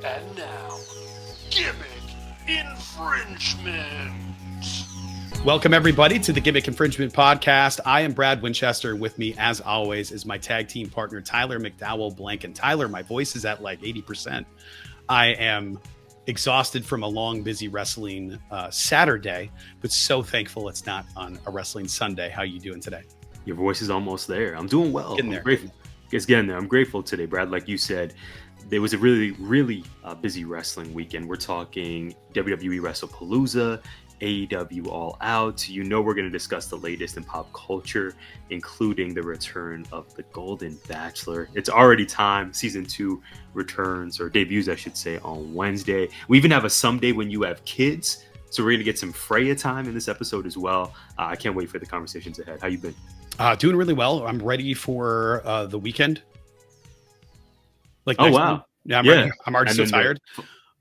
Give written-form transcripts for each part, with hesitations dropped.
And now, Gimmick Infringement. Welcome, everybody, to the Gimmick Infringement Podcast. I am Brad Winchester. With me, as always, is my tag team partner, Tyler McDowell Blank. And Tyler, my voice is at like 80%. I am exhausted from a long, busy wrestling Saturday, but so thankful it's not on a wrestling Sunday. How you doing today? Your voice is almost there. I'm doing well. Getting there. I'm grateful. It's getting there. I'm grateful today, Brad. Like you said, there was a really busy wrestling weekend. We're talking WWE Wrestlepalooza, AEW All Out. You know, we're going to discuss the latest in pop culture, including the return of the Golden Bachelor. It's already time. Season 2 returns, or debuts, I should say, on Wednesday. We even have a someday when you have kids. So we're going to get some Freya time in this episode as well. I can't wait for the conversations ahead. How you been? Doing really well. I'm ready for the weekend. Like, oh, wow. Yeah, I'm ready. I'm already so tired.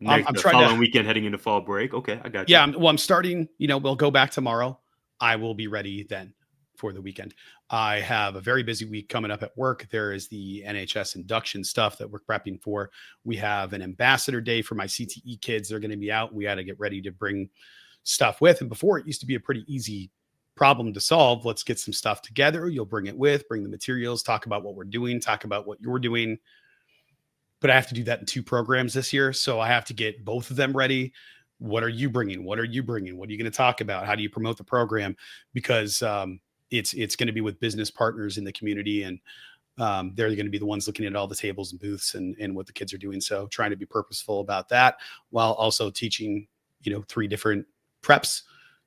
I'm trying following to weekend heading into fall break. Okay, I got you. Yeah, I'm starting. We'll go back tomorrow. I will be ready then for the weekend. I have a very busy week coming up at work. There is the NHS induction stuff that we're prepping for. We have an ambassador day for my CTE kids. They're going to be out. We got to get ready to bring stuff with. And before, it used to be a pretty easy problem to solve. Let's get some stuff together. You'll bring it with, bring the materials, talk about what we're doing, talk about what you're doing. But I have to do that in 2 programs this year. So I have to get both of them ready. What are you bringing? What are you bringing? What are you going to talk about? How do you promote the program? Because it's going to be with business partners in the community. And they're going to be the ones looking at all the tables and booths and what the kids are doing. So trying to be purposeful about that while also teaching, 3 different preps.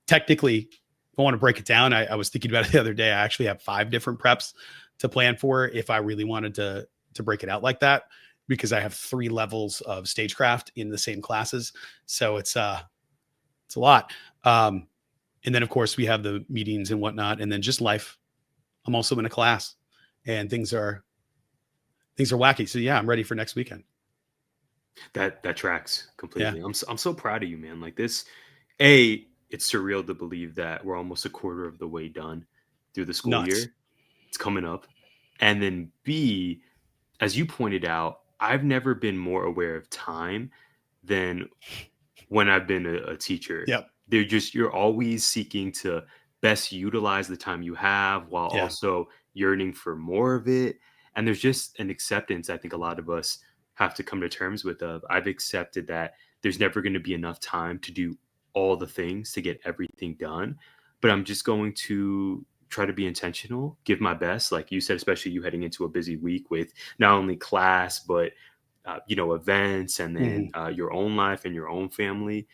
Technically, if I want to break it down, I was thinking about it the other day. I actually have 5 different preps to plan for if I really wanted to break it out like that, because I have 3 levels of stagecraft in the same classes. So it's a lot. And then of course we have the meetings and whatnot, and then just life. I'm also in a class and things are wacky. So yeah, I'm ready for next weekend. That tracks completely. Yeah. I'm so proud of you, man. Like this, it's surreal to believe that we're almost a quarter of the way done through the school year. It's coming up. And then B, as you pointed out, I've never been more aware of time than when I've been a teacher. Yep. You're always seeking to best utilize the time you have while also yearning for more of it. And there's just an acceptance I think a lot of us have to come to terms with. I've accepted that there's never going to be enough time to do all the things, to get everything done. But I'm just going to try to be intentional, give my best. Like you said, especially you heading into a busy week with not only class, but, events and then your own life and your own family.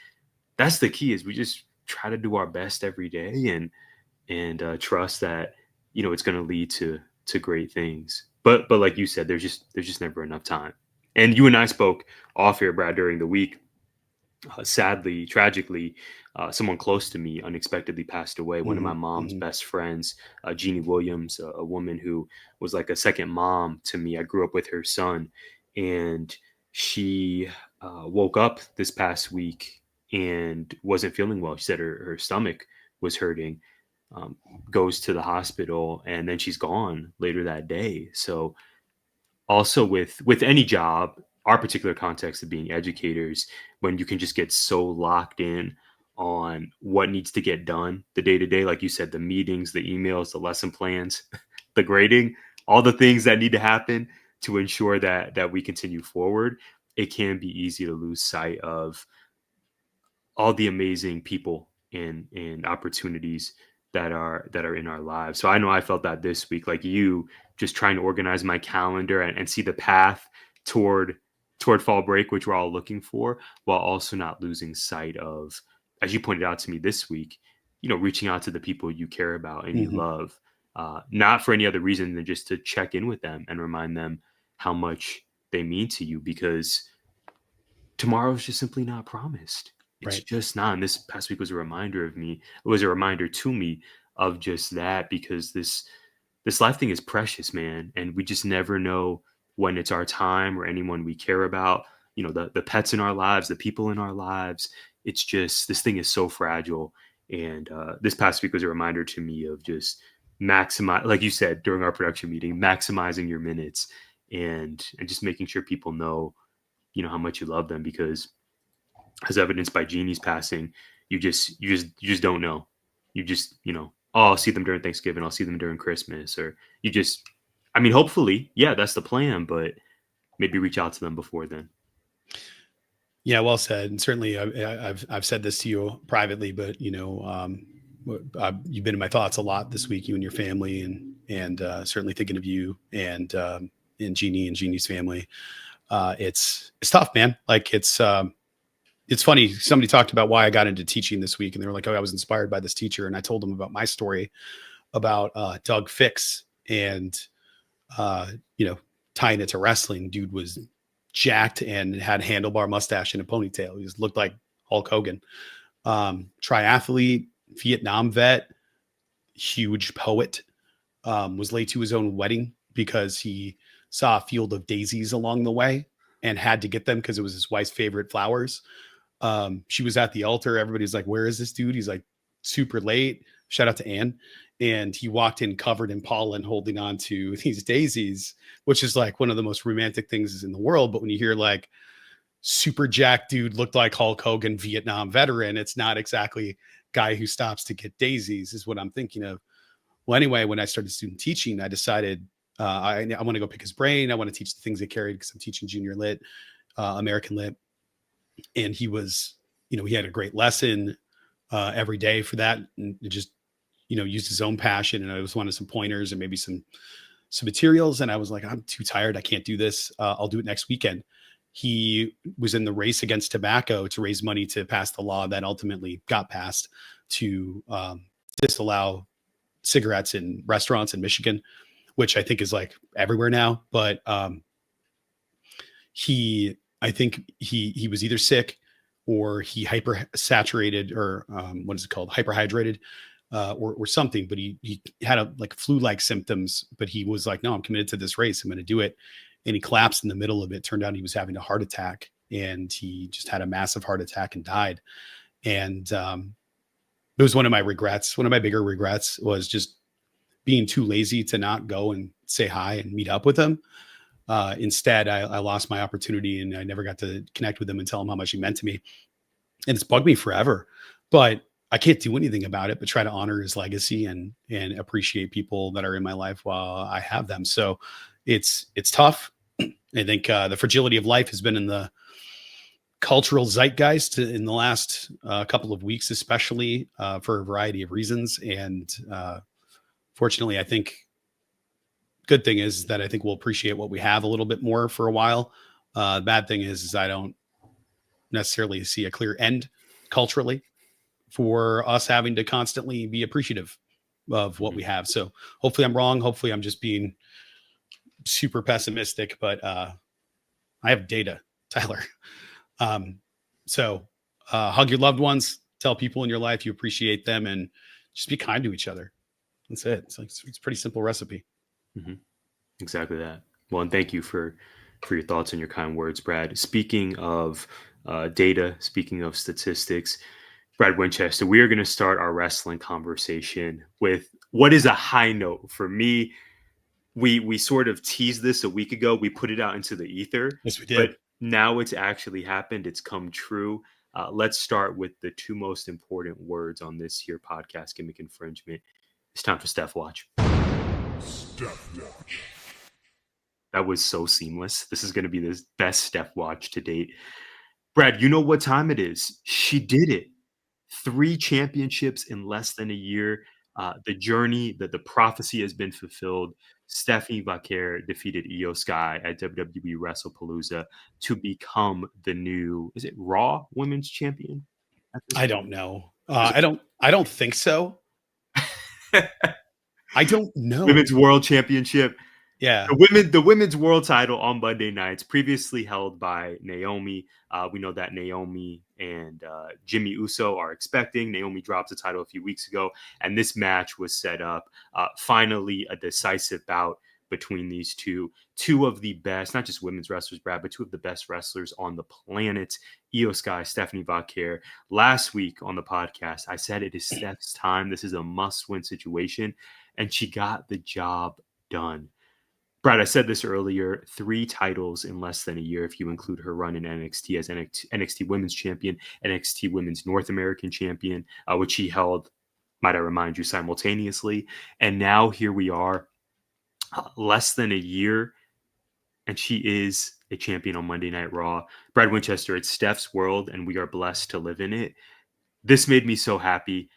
That's the key, is we just try to do our best every day and trust that, it's going to lead to great things. But like you said, there's just never enough time. And you and I spoke off here, Brad, during the week. Sadly, tragically, someone close to me unexpectedly passed away. One of my mom's best friends, Jeannie Williams, a woman who was like a second mom to me. I grew up with her son, and she woke up this past week and wasn't feeling well. She said her stomach was hurting, goes to the hospital, and then she's gone later that day. So also with any job, our particular context of being educators, when you can just get so locked in on what needs to get done the day to day, like you said, the meetings, the emails, the lesson plans, the grading, all the things that need to happen to ensure that we continue forward, it can be easy to lose sight of all the amazing people and opportunities that are in our lives. So I know I felt that this week, like you, just trying to organize my calendar and see the path toward fall break, which we're all looking for, while also not losing sight of, as you pointed out to me this week, reaching out to the people you care about and you love, not for any other reason than just to check in with them and remind them how much they mean to you, because tomorrow's just simply not promised. It's just not. And this past week was a reminder to me of just that, because this life thing is precious, man. And we just never know when it's our time or anyone we care about, the pets in our lives, the people in our lives. It's just, this thing is so fragile. And this past week was a reminder to me of just maximize, like you said, during our production meeting, maximizing your minutes and just making sure people know how much you love them, because as evidenced by Jeannie's passing, you just don't know. You just, oh, I'll see them during Thanksgiving, I'll see them during Christmas, or hopefully, yeah, that's the plan, but maybe reach out to them before then. Yeah, well said. And certainly I've said this to you privately, but you've been in my thoughts a lot this week, you and your family, and certainly thinking of you and Jeannie and Jeannie's family. It's tough, man. Like it's funny. Somebody talked about why I got into teaching this week, and they were like, "Oh, I was inspired by this teacher." And I told them about my story about Doug Fix, and tying it to wrestling. Dude was jacked and had handlebar mustache and a ponytail. He just looked like Hulk Hogan. Triathlete, Vietnam vet, huge poet. Was late to his own wedding because he saw a field of daisies along the way and had to get them because it was his wife's favorite flowers. She was at the altar. Everybody's like, "Where is this dude?" He's like, super late. Shout out to Ann. And he walked in covered in pollen, holding on to these daisies, which is like one of the most romantic things in the world. But when you hear like super jacked dude looked like Hulk Hogan, Vietnam veteran, it's not exactly guy who stops to get daisies, is what I'm thinking of. Well, anyway, when I started student teaching, I decided I want to go pick his brain. I want to teach the things they carried because I'm teaching junior lit, American lit. And he was, he had a great lesson every day for that, and just, used his own passion. And I just wanted some pointers and maybe some materials. And I was like, I'm too tired. I can't do this. I'll do it next weekend. He was in the race against tobacco to raise money to pass the law that ultimately got passed to disallow cigarettes in restaurants in Michigan, which I think is like everywhere now. But I think he was either sick or he hypersaturated or what is it called? Hyperhydrated or something, but he had like flu-like symptoms, but he was like, no, I'm committed to this race. I'm going to do it. And he collapsed in the middle of it. Turned out he was having a heart attack, and he just had a massive heart attack and died. And it was one of my regrets. One of my bigger regrets was just being too lazy to not go and say hi and meet up with him. Instead, I lost my opportunity, and I never got to connect with him and tell him how much he meant to me. And it's bugged me forever, but I can't do anything about it, but try to honor his legacy and appreciate people that are in my life while I have them. So it's tough. I think the fragility of life has been in the cultural zeitgeist in the last couple of weeks, especially for a variety of reasons. And fortunately, I think good thing is that I think we'll appreciate what we have a little bit more for a while. The bad thing is I don't necessarily see a clear end culturally for us having to constantly be appreciative of what we have. So hopefully I'm wrong. Hopefully I'm just being super pessimistic, but I have data, Tyler. So hug your loved ones, tell people in your life you appreciate them, and just be kind to each other. That's it. It's a pretty simple recipe. Mm-hmm. Exactly that. Well, and thank you for your thoughts and your kind words, Brad. Speaking of data, speaking of statistics, Brad Winchester, we are going to start our wrestling conversation with what is a high note for me. We sort of teased this a week ago. We put it out into the ether. Yes, we did. But now it's actually happened. It's come true. Let's start with the two most important words on this here podcast, Gimmick Infringement. It's time for Steph Watch. Steph Watch. That was so seamless. This is going to be the best Steph Watch to date. Brad, you know what time it is. She did it. 3 championships in less than a year. The journey, the prophecy has been fulfilled. Stephanie Vaquer defeated Io Sky at WWE Wrestlepalooza to become the new, is it Raw Women's Champion? I don't know. I don't think so. I don't know. Women's World Championship. Yeah. The women's world title on Monday nights, previously held by Naomi. We know that Naomi and Jimmy Uso are expecting. Naomi dropped the title a few weeks ago, and this match was set up. Finally, a decisive bout between these two of the best, not just women's wrestlers, Brad, but 2 of the best wrestlers on the planet. Io Sky, Stephanie Vaquer. Last week on the podcast, I said it is Steph's time. This is a must-win situation, and she got the job done. Brad, I said this earlier, 3 titles in less than a year if you include her run in NXT as NXT Women's Champion, NXT Women's North American Champion, which she held, might I remind you, simultaneously. And now here we are, less than a year, and she is a champion on Monday Night Raw. Brad Winchester, it's Steph's world, and we are blessed to live in it. This made me so happy.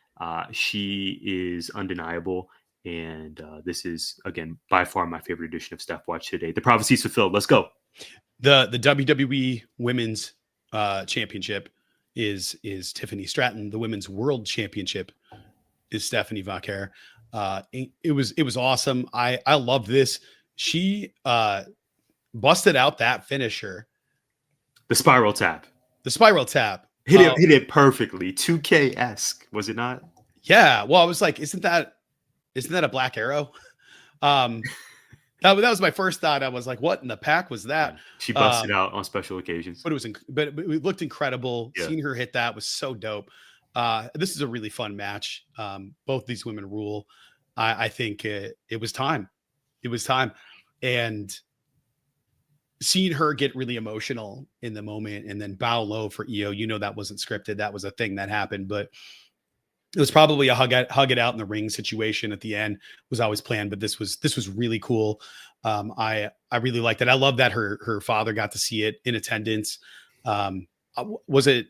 She is undeniable. And this is, again, by far my favorite edition of Steph Watch today. The prophecy's fulfilled. Let's go. The WWE Women's Championship is Tiffany Stratton. The Women's World Championship is Stephanie Vaquer. It was awesome. I love this. She busted out that finisher. The spiral tap. Hit it perfectly. 2K-esque, was it not? Yeah. Well, I was like, isn't that a black arrow? That was my first thought. I was like, what in the pack was that? She busted out on special occasions. But it looked incredible. Yeah. Seeing her hit that was so dope. This is a really fun match. Both these women rule. I think it was time. It was time. And seeing her get really emotional in the moment and then bow low for EO, that wasn't scripted. That was a thing that happened, but it was probably a hug it out in the ring situation at the end. Was always planned, but this was really cool. I really liked it. I love that her father got to see it in attendance. Was it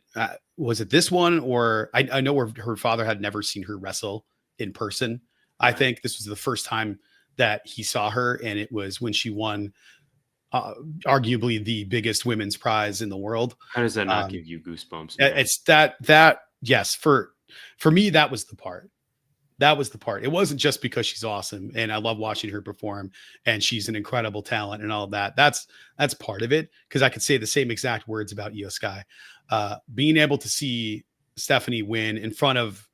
this one, or I know where her father had never seen her wrestle in person. I think this was the first time that he saw her, and it was when she won arguably the biggest women's prize in the world. How does that not give you goosebumps? Man? It's that yes, for me, that was the part. It wasn't just because she's awesome and I love watching her perform and she's an incredible talent and all of that. That's part of it, because I could say the same exact words about Io Sky. Being able to see Stephanie win in front of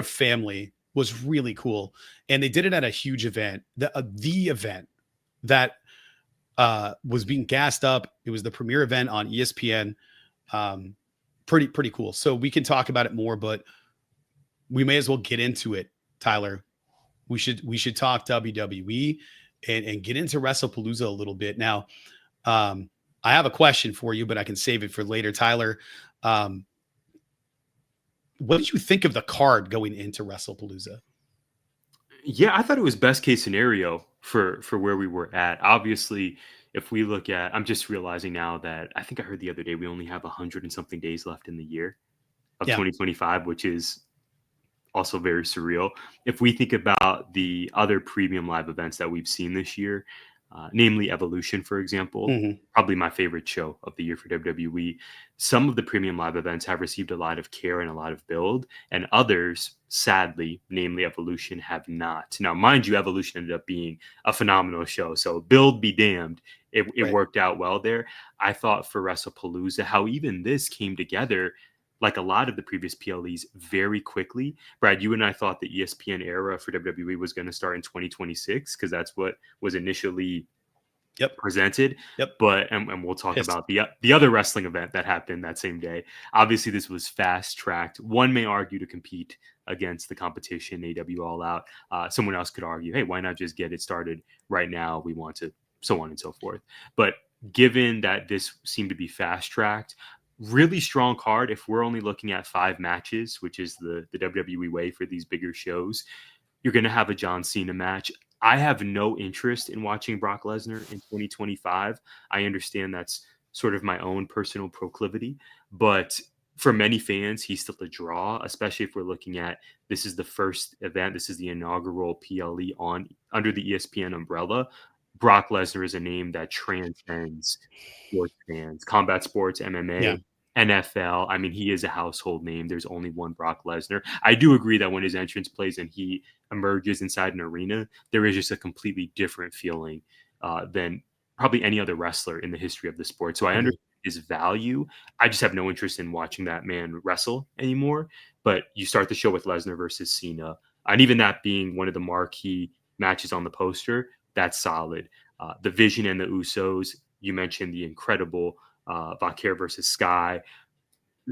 family was really cool, and they did it at a huge event. The event that was being gassed up. It was the premiere event on ESPN. Pretty cool. So we can talk about it more, but we may as well get into it, Tyler. We should talk WWE and get into Wrestlepalooza a little bit. Now, I have a question for you, but I can save it for later. Tyler, what did you think of the card going into Wrestlepalooza? Yeah, I thought it was best case scenario for where we were at. Obviously, if we look at, I'm just realizing now that I think I heard the other day we only have 100 and something days left in the year of 2025, which is also very surreal. If we think about the other premium live events that we've seen this year, namely Evolution, for example, probably my favorite show of the year for WWE. Some of the premium live events have received a lot of care and a lot of build, and others, sadly, namely Evolution, have not. Now, mind you, Evolution ended up being a phenomenal show, so build be damned. It worked out well there. I thought for Wrestlepalooza, how even this came together, like a lot of the previous PLEs, very quickly. Brad, you and I thought the ESPN era for WWE was going to start in 2026 because that's what was initially presented. But and we'll talk about the other wrestling event that happened that same day. Obviously, this was fast tracked. One may argue to compete against the competition, AEW All Out. Someone else could argue, hey, why not just get it started right now? We want to, so on and so forth. But given that this seemed to be fast tracked, really strong card. If we're only looking at 5 matches, which is the WWE way for these bigger shows, you're going to have a John Cena match. I have no interest in watching Brock Lesnar in 2025. I understand that's sort of my own personal proclivity, but for many fans, he's still a draw, especially if we're looking at, this is the first event. This is the inaugural PLE under the ESPN umbrella. Brock Lesnar is a name that transcends sports fans, combat sports, MMA, NFL. I mean, he is a household name. There's only one Brock Lesnar. I do agree that when his entrance plays and he emerges inside an arena, there is just a completely different feeling than probably any other wrestler in the history of the sport. So I understand his value. I just have no interest in watching that man wrestle anymore. But you start the show with Lesnar versus Cena, and even that being one of the marquee matches on the poster, that's solid. The Vision and the Usos, you mentioned the incredible Vaquer versus Sky.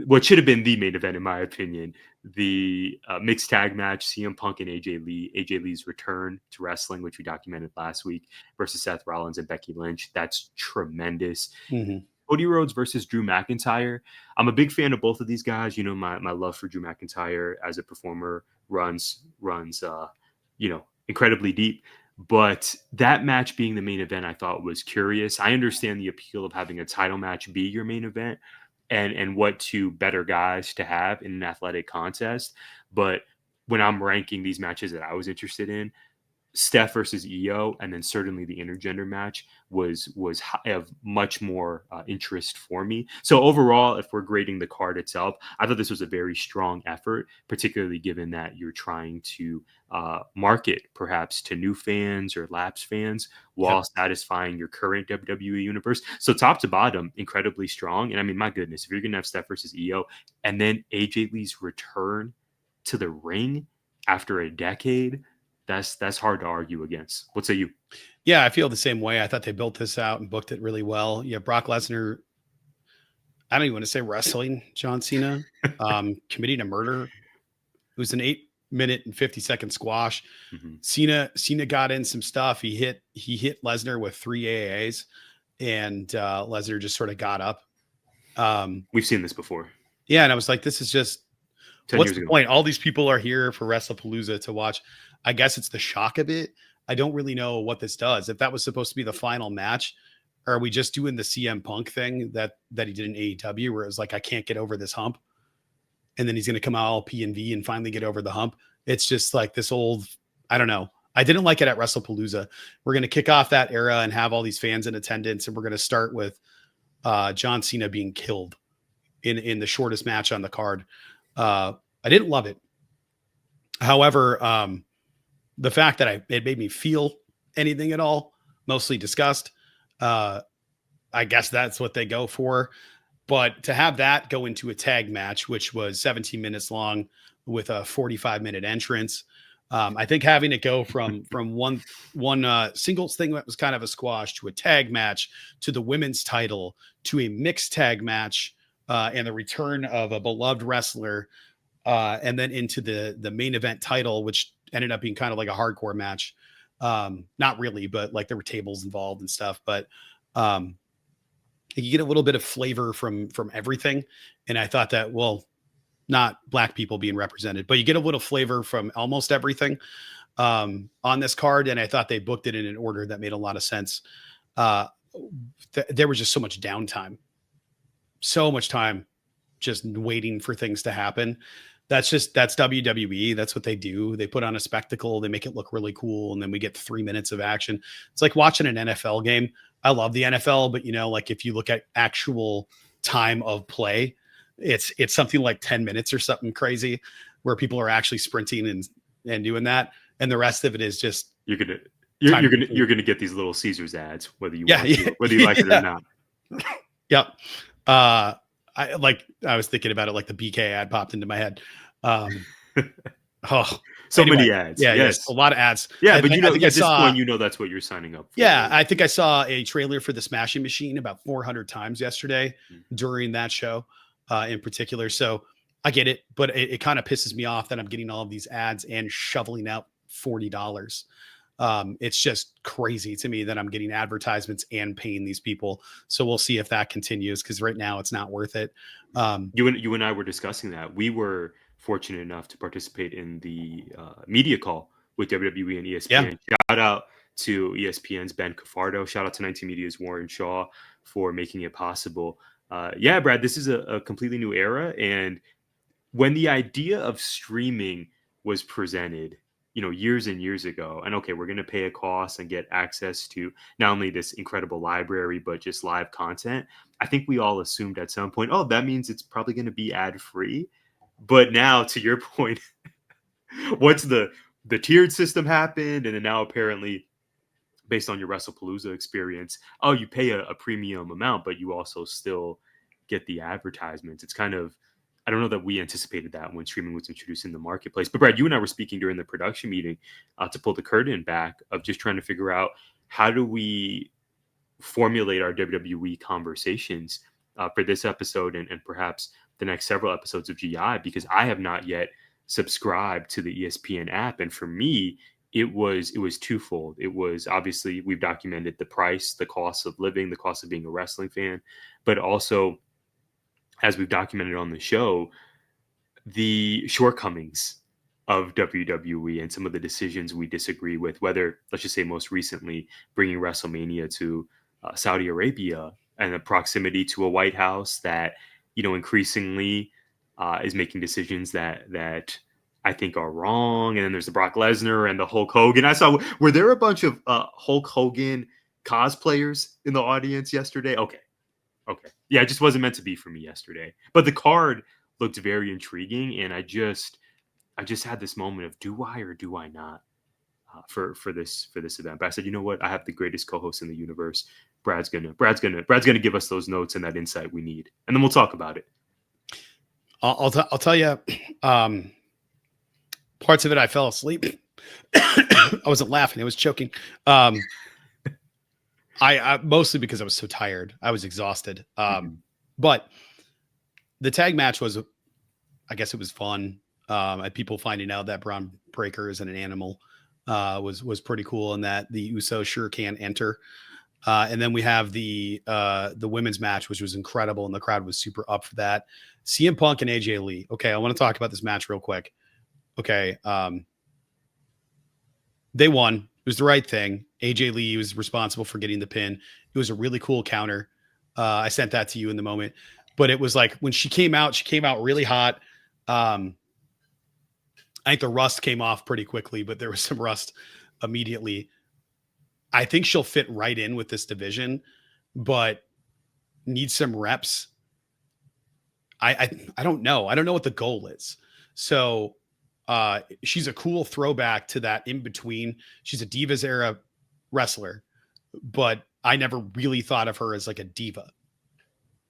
What should have been the main event, in my opinion, the mixed tag match, CM Punk and AJ Lee. AJ Lee's return to wrestling, which we documented last week, versus Seth Rollins and Becky Lynch. That's tremendous. Mm-hmm. Cody Rhodes versus Drew McIntyre. I'm a big fan of both of these guys. You know, my love for Drew McIntyre as a performer runs incredibly deep. But that match being the main event, I thought was curious. I understand the appeal of having a title match be your main event and what two better guys to have in an athletic contest. But when I'm ranking these matches that I was interested in, Steph versus EO, and then certainly the intergender match was of much more interest for me. So overall, if we're grading the card itself, I thought this was a very strong effort, particularly given that you're trying to market perhaps to new fans or lapsed fans while satisfying your current WWE universe. So top to bottom, incredibly strong. And I mean, my goodness, if you're going to have Steph versus EO and then AJ Lee's return to the ring after a decade, that's hard to argue against. What say you? Yeah, I feel the same way. I thought they built this out and booked it really well. Yeah, Brock Lesnar, I don't even want to say wrestling John Cena, committing a murder. It was an 8-minute and 50-second squash. Mm-hmm. Cena got in some stuff. He hit Lesnar with 3 AAs, and Lesnar just sort of got up. We've seen this before. Yeah, and I was like, this is just, 10 what's years the ago. point? All these people are here for Wrestlepalooza to watch. I guess it's the shock of it. I don't really know what this does. If that was supposed to be the final match, or are we just doing the CM Punk thing that he did in AEW, where it was like, I can't get over this hump, and then he's going to come out all P&V and finally get over the hump. It's just like this old, I don't know. I didn't like it at Wrestlepalooza. We're going to kick off that era and have all these fans in attendance, and we're going to start with John Cena being killed in the shortest match on the card. I didn't love it. However, the fact that it made me feel anything at all, mostly disgust. I guess that's what they go for. But to have that go into a tag match, which was 17 minutes long with a 45-minute entrance, I think having it go from one singles thing that was kind of a squash to a tag match to the women's title to a mixed tag match and the return of a beloved wrestler, and then into the main event title, which ended up being kind of like a hardcore match. Not really, but like there were tables involved and stuff, but you get a little bit of flavor from everything. And I thought that, well, not black people being represented, but you get a little flavor from almost everything on this card. And I thought they booked it in an order that made a lot of sense. There was just so much downtime, so much time just waiting for things to happen. That's WWE. That's what they do. They put on a spectacle. They make it look really cool. And then we get 3 minutes of action. It's like watching an NFL game. I love the NFL, but like if you look at actual time of play, it's something like 10 minutes or something crazy where people are actually sprinting and doing that. And the rest of it is just, you're gonna get these little Caesars ads, whether you like it or not. Yep. I was thinking about it, like the BK ad popped into my head. Many ads. Yeah, yes. A lot of ads. Yeah, but at this point, that's what you're signing up for. Yeah, I think I saw a trailer for the Smashing Machine about 400 times yesterday during that show in particular. So I get it, but it kind of pisses me off that I'm getting all of these ads and shoveling out $40. It's just crazy to me that I'm getting advertisements and paying these people. So we'll see if that continues, because right now it's not worth it. You and I were discussing that. We were fortunate enough to participate in the media call with WWE and ESPN. Yeah. Shout out to ESPN's Ben Cafardo. Shout out to 19 Media's Warren Shaw for making it possible. Brad, this is a completely new era. And when the idea of streaming was presented, years and years ago, and okay, we're going to pay a cost and get access to not only this incredible library, but just live content. I think we all assumed at some point, that means it's probably going to be ad free. But now, to your point, what's the tiered system happened, and then now apparently, based on your Wrestlepalooza experience, you pay a premium amount, but you also still get the advertisements. It's kind of, I don't know that we anticipated that when streaming was introduced in the marketplace. But Brad, you and I were speaking during the production meeting to pull the curtain back of just trying to figure out how do we formulate our WWE conversations for this episode and perhaps the next several episodes of GI, because I have not yet subscribed to the ESPN app. And for me, it was twofold. It was, obviously, we've documented the price, the cost of living, the cost of being a wrestling fan, but also, as we've documented on the show, the shortcomings of WWE and some of the decisions we disagree with, whether, let's just say most recently, bringing WrestleMania to Saudi Arabia and the proximity to a White House that, increasingly is making decisions that I think are wrong. And then there's the Brock Lesnar and the Hulk Hogan. I saw, were there a bunch of Hulk Hogan cosplayers in the audience yesterday? Okay. Yeah, it just wasn't meant to be for me yesterday. But the card looked very intriguing, and I just had this moment of, do I or do I not for this event? But I said, you know what? I have the greatest co-host in the universe. Brad's gonna give us those notes and that insight we need, and then we'll talk about it. I'll tell you, parts of it I fell asleep. I wasn't laughing; I was choking. I mostly because I was so tired. I was exhausted. But the tag match was, I guess it was fun. People finding out that Braun Breaker isn't an animal was pretty cool, and that the Usos sure can enter. And then we have the women's match, which was incredible, and the crowd was super up for that. CM Punk and AJ Lee. Okay, I want to talk about this match real quick. Okay, they won. It was the right thing. AJ Lee was responsible for getting the pin. It was a really cool counter. I sent that to you in the moment, but it was like when she came out really hot. I think the rust came off pretty quickly, but there was some rust immediately. I think she'll fit right in with this division, but needs some reps. I don't know. I don't know what the goal is. So she's a cool throwback to that in between. She's a Divas era wrestler, but I never really thought of her as like a diva.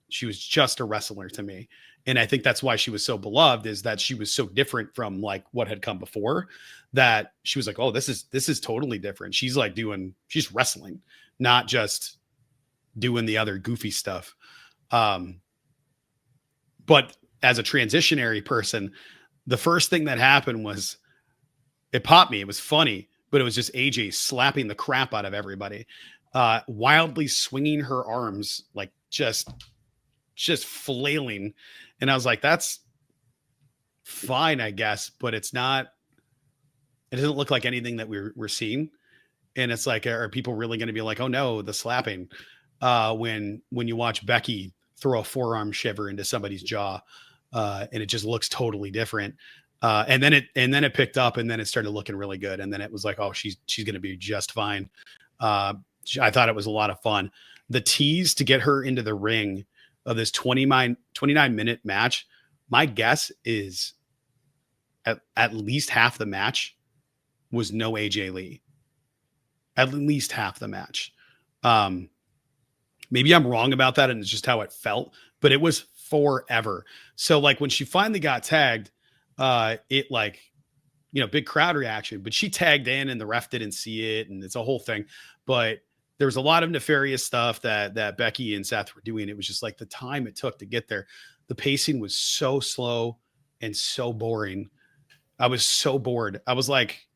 She was just a wrestler to me. And I think that's why she was so beloved, is that she was so different from like what had come before, that she was like, oh, this is totally different. She's like she's wrestling, not just doing the other goofy stuff. But as a transitionary person, the first thing that happened was, it popped me. It was funny, but it was just AJ slapping the crap out of everybody, wildly swinging her arms, like just flailing. And I was like, that's fine, I guess, but it doesn't look like anything that we're seeing. And it's like, are people really going to be like, oh no, the slapping, when you watch Becky throw a forearm shiver into somebody's jaw, and it just looks totally different. And then it picked up, and then it started looking really good. And then it was like, oh, she's going to be just fine. I thought it was a lot of fun. The tease to get her into the ring of this 29-minute match, my guess is at least half the match was no AJ Lee. At least half the match. Maybe I'm wrong about that, and it's just how it felt, but it was forever. So like when she finally got tagged, it like, big crowd reaction, but she tagged in and the ref didn't see it, and it's a whole thing. But there was a lot of nefarious stuff that Becky and Seth were doing. It was just like the time it took to get there. The pacing was so slow and so boring. I was so bored. I was like,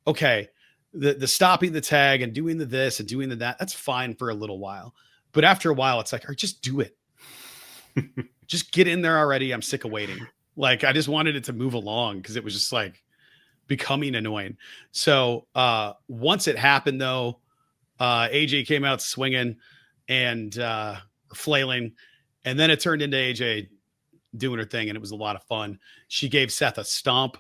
okay, the stopping the tag and doing the this and doing the that, that's fine for a little while. But after a while, it's like, all right, just do it. Just get in there already. I'm sick of waiting. Like, I just wanted it to move along because it was just like becoming annoying. So once it happened, though, AJ came out swinging and flailing, and then it turned into AJ doing her thing, and it was a lot of fun. She gave Seth a stomp.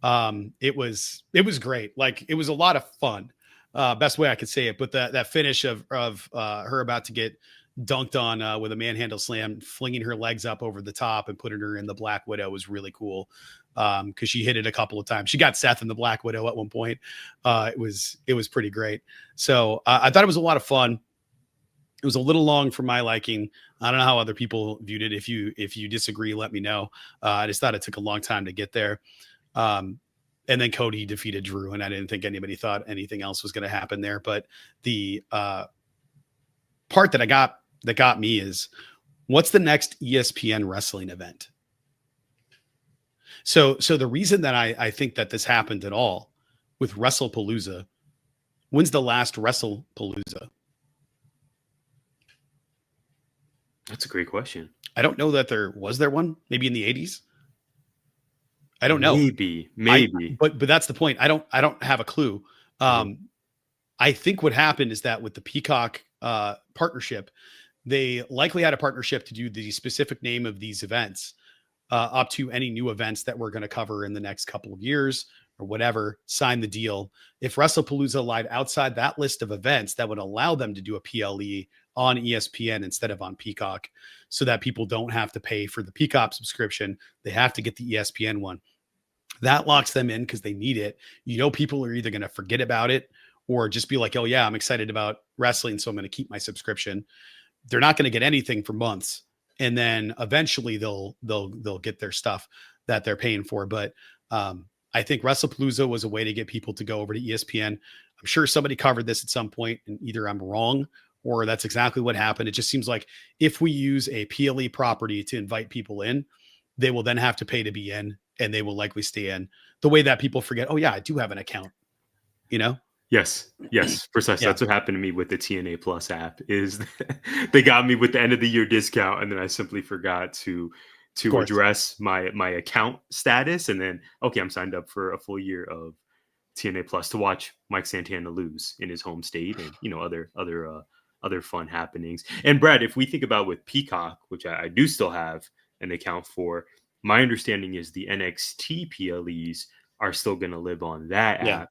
It was great. Like, it was a lot of fun. Best way I could say it. But that finish of her about to get dunked on with a manhandle slam, flinging her legs up over the top and putting her in the Black Widow was really cool. Because she hit it a couple of times. She got Seth in the Black Widow at one point. It was pretty great. So I thought it was a lot of fun. It was a little long for my liking. I don't know how other people viewed it. If you disagree, let me know. I just thought it took a long time to get there. And then Cody defeated Drew, and I didn't think anybody thought anything else was going to happen there. But the part that got me is, what's the next ESPN wrestling event? So the reason that I think that this happened at all with Wrestlepalooza, when's the last Wrestlepalooza? That's a great question. I don't know that there one, maybe in the 80s. I don't know. Maybe. But that's the point. I don't have a clue. I think what happened is that with the Peacock partnership, they likely had a partnership to do the specific name of these events up to any new events that we're going to cover in the next couple of years or whatever, sign the deal. If Wrestlepalooza lied outside that list of events, that would allow them to do a PLE on ESPN instead of on Peacock, so that people don't have to pay for the Peacock subscription. They have to get the ESPN one. That locks them in because they need it. People are either going to forget about it or just be like, oh yeah, I'm excited about wrestling, so I'm going to keep my subscription. They're not going to get anything for months. And then eventually they'll get their stuff that they're paying for. But I think Wrestlepalooza was a way to get people to go over to ESPN. I'm sure somebody covered this at some point, and either I'm wrong or that's exactly what happened. It just seems like if we use a PLE property to invite people in, they will then have to pay to be in, and they will likely stay in. The way that people forget, oh yeah, I do have an account, Yes, precisely. Yeah. That's what happened to me with the TNA Plus app. Is they got me with the end of the year discount, and then I simply forgot to address my account status, and then I'm signed up for a full year of TNA Plus to watch Mike Santana lose in his home state, and other fun happenings. And Brad, if we think about with Peacock, which I do still have an account for, my understanding is the NXT PLEs are still going to live on that app.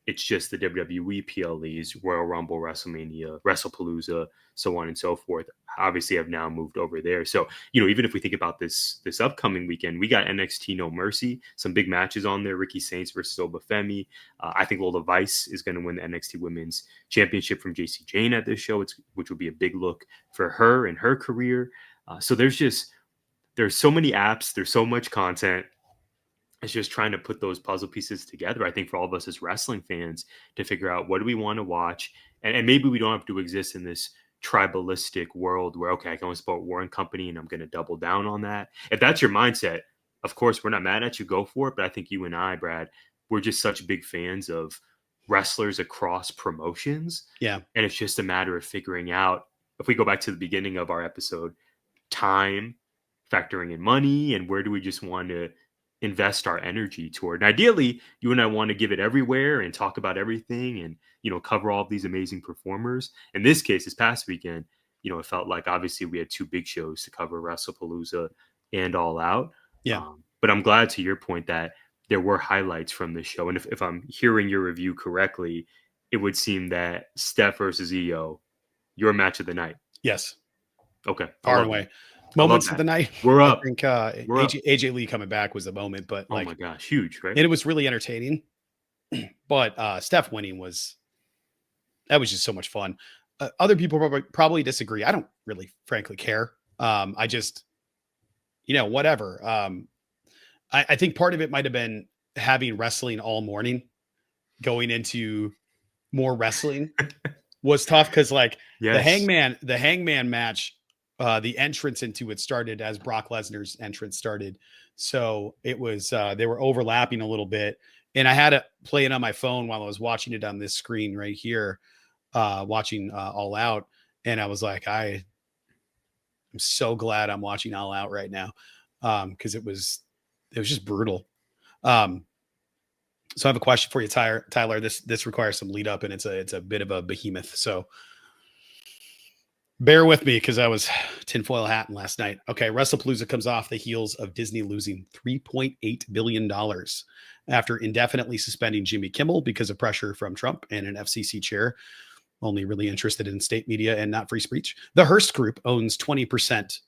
It's just the WWE PLEs, Royal Rumble, WrestleMania, Wrestlepalooza, so on and so forth, obviously have now moved over there. So, even if we think about this upcoming weekend, we got NXT No Mercy, some big matches on there, Ricky Saints versus Obafemi. I think Lola Vice is going to win the NXT Women's Championship from JC Jane at this show, which will be a big look for her and her career. So there's so many apps, there's so much content. It's just trying to put those puzzle pieces together, I think, for all of us as wrestling fans to figure out what do we want to watch. And maybe we don't have to exist in this tribalistic world where, I can only support Warren Company and I'm going to double down on that. If that's your mindset, of course, we're not mad at you. Go for it. But I think you and I, Brad, we're just such big fans of wrestlers across promotions. Yeah. And it's just a matter of figuring out, if we go back to the beginning of our episode, time, factoring in money, and where do we just want to invest our energy toward. And ideally, you and I want to give it everywhere and talk about everything and, cover all of these amazing performers. In this case, this past weekend, it felt like obviously we had two big shows to cover, Wrestlepalooza and All Out. Yeah. But I'm glad, to your point, that there were highlights from the show. And if I'm hearing your review correctly, it would seem that Steph versus EO, your match of the night. Yes. Okay. Far and away. Moments of the night. We're up. I think AJ Lee coming back was the moment, but oh my gosh, huge, right? And it was really entertaining. But Steph winning was just so much fun. Other people probably disagree. I don't really, frankly, care. I just, whatever. I think part of it might have been having wrestling all morning, going into more wrestling was tough because the Hangman match. The entrance into it started as Brock Lesnar's entrance started. So it was, they were overlapping a little bit, and I had it playing on my phone while I was watching it on this screen right here, watching All Out. And I was like, I'm so glad I'm watching All Out right now. Cause it was just brutal. So I have a question for you, Tyler. This requires some lead up, and it's a bit of a behemoth. So bear with me because I was tinfoil hatting last night. Okay, Wrestlepalooza comes off the heels of Disney losing $3.8 billion after indefinitely suspending Jimmy Kimmel because of pressure from Trump and an FCC chair, only really interested in state media and not free speech. The Hearst Group owns 20%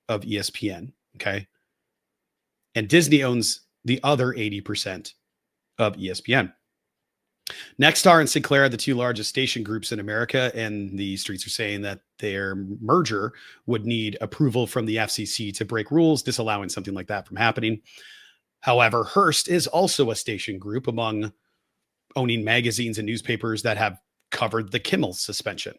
of ESPN, okay? And Disney owns the other 80% of ESPN. Nexstar and Sinclair are the two largest station groups in America, and the streets are saying that their merger would need approval from the FCC to break rules, disallowing something like that from happening. However, Hearst is also a station group among owning magazines and newspapers that have covered the Kimmel suspension.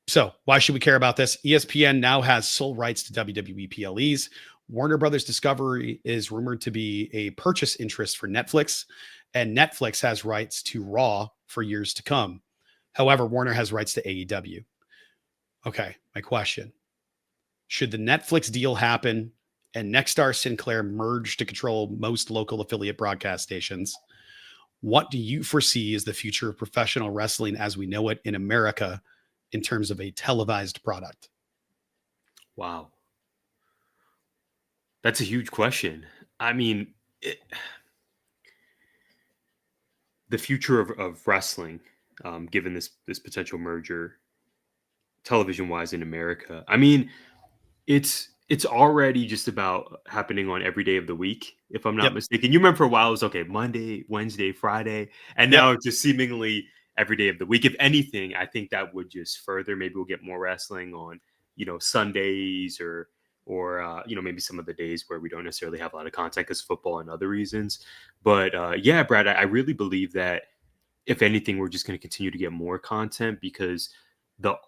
So why should we care about this? ESPN now has sole rights to WWE PLEs, Warner Brothers Discovery is rumored to be a purchase interest for Netflix, and Netflix has rights to Raw for years to come. However, Warner has rights to AEW. Okay, my question. Should the Netflix deal happen and Nexstar Sinclair merge to control most local affiliate broadcast stations, what do you foresee as the future of professional wrestling as we know it in America in terms of a televised product? Wow. That's a huge question. I mean, the future of wrestling, given this potential merger, television wise in America. I mean, it's already just about happening on every day of the week, if I'm not Yep. mistaken. You remember for a while it was okay, Monday, Wednesday, Friday, and Yep. now it's just seemingly every day of the week. If anything, I think that would just further. Maybe we'll get more wrestling on, Sundays or maybe some of the days where we don't necessarily have a lot of content because football and other reasons. But yeah, Brad, I really believe that if anything, we're just going to continue to get more content because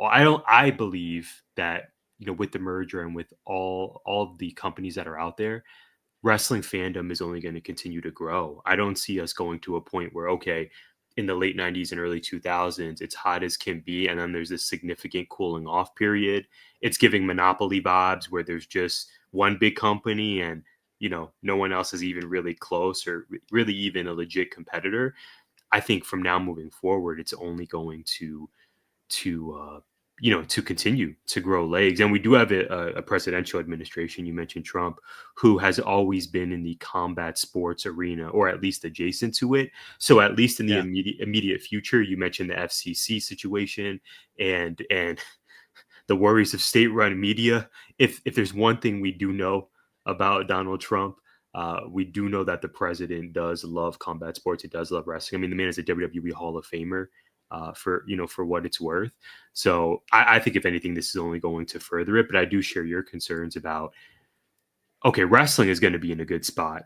I believe that with the merger and with all of the companies that are out there, wrestling fandom is only going to continue to grow. I don't see us going to a point where, okay, in the late 90s and early 2000s, it's hot as can be. And then there's this significant cooling off period. It's giving monopoly vibes where there's just one big company and, no one else is even really close or really even a legit competitor. I think from now moving forward, it's only going to continue to grow legs. And we do have a presidential administration. You mentioned Trump, who has always been in the combat sports arena, or at least adjacent to it. So at least in the immediate future, you mentioned the FCC situation and the worries of state-run media. If there's one thing we do know about Donald Trump, we do know that the president does love combat sports. He does love wrestling. I mean, the man is a WWE Hall of Famer. For what it's worth. So I think if anything, this is only going to further it, but I do share your concerns about, okay, wrestling is going to be in a good spot.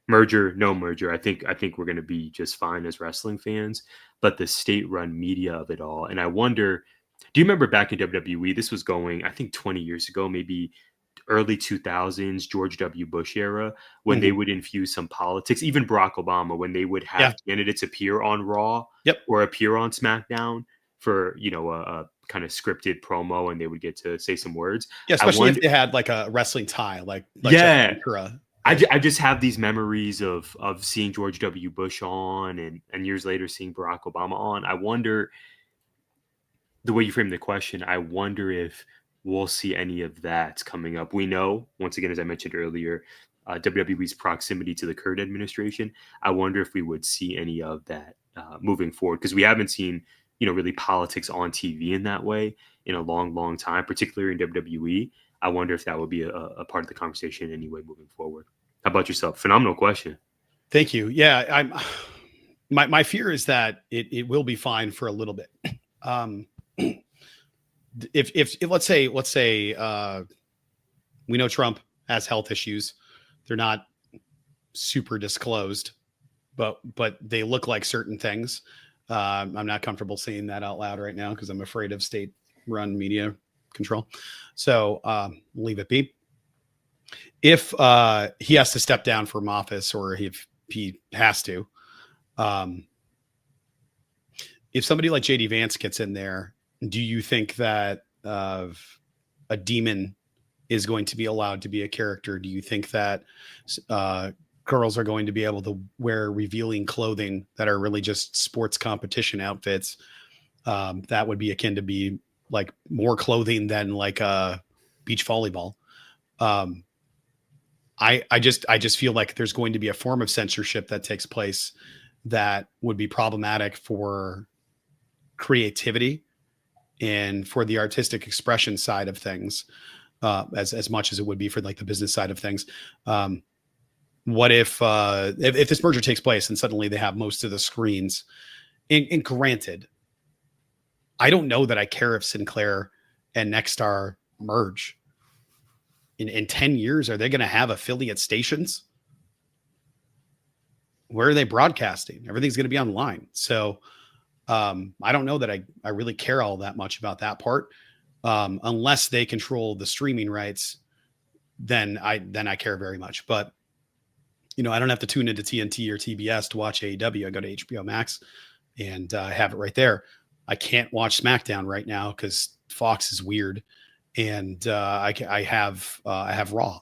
Merger, no merger. I think we're going to be just fine as wrestling fans, but the state-run media of it all. And I wonder, do you remember back in WWE, this was going, I think 20 years ago, maybe early 2000s, George W. Bush era, when they would infuse some politics, even Barack Obama, when they would have candidates appear on Raw or appear on SmackDown for, a kind of scripted promo and they would get to say some words. Yeah, especially if they had like a wrestling tie, like Ventura. I just have these memories of seeing George W. Bush on and years later seeing Barack Obama on. I wonder, the way you frame the question, I wonder if we'll see any of that coming up. We know, once again, as I mentioned earlier, WWE's proximity to the current administration. I wonder if we would see any of that moving forward, because we haven't seen, really politics on TV in that way in a long, long time, particularly in WWE. I wonder if that would be a part of the conversation anyway moving forward. How about yourself? Phenomenal question. Thank you. Yeah, my fear is that it will be fine for a little bit. If let's say we know Trump has health issues, they're not super disclosed, but they look like certain things. I'm not comfortable saying that out loud right now because I'm afraid of state-run media control. So leave it be. If he has to step down from office, or if he has to, if somebody like JD Vance gets in there, do you think that a demon is going to be allowed to be a character? Do you think that girls are going to be able to wear revealing clothing that are really just sports competition outfits? That would be akin to be like more clothing than like a beach volleyball. I just feel like there's going to be a form of censorship that takes place that would be problematic for creativity and for the artistic expression side of things, as much as it would be for like the business side of things. What if this merger takes place and suddenly they have most of the screens? And granted, I don't know that I care if Sinclair and Nexstar merge. In 10 years, are they going to have affiliate stations? Where are they broadcasting? Everything's going to be online. So I don't know that I really care all that much about that part, unless they control the streaming rights then I care very much. But I don't have to tune into TNT or TBS to watch AEW. I go to HBO Max and have it right there. I can't watch SmackDown right now because Fox is weird, and I have Raw,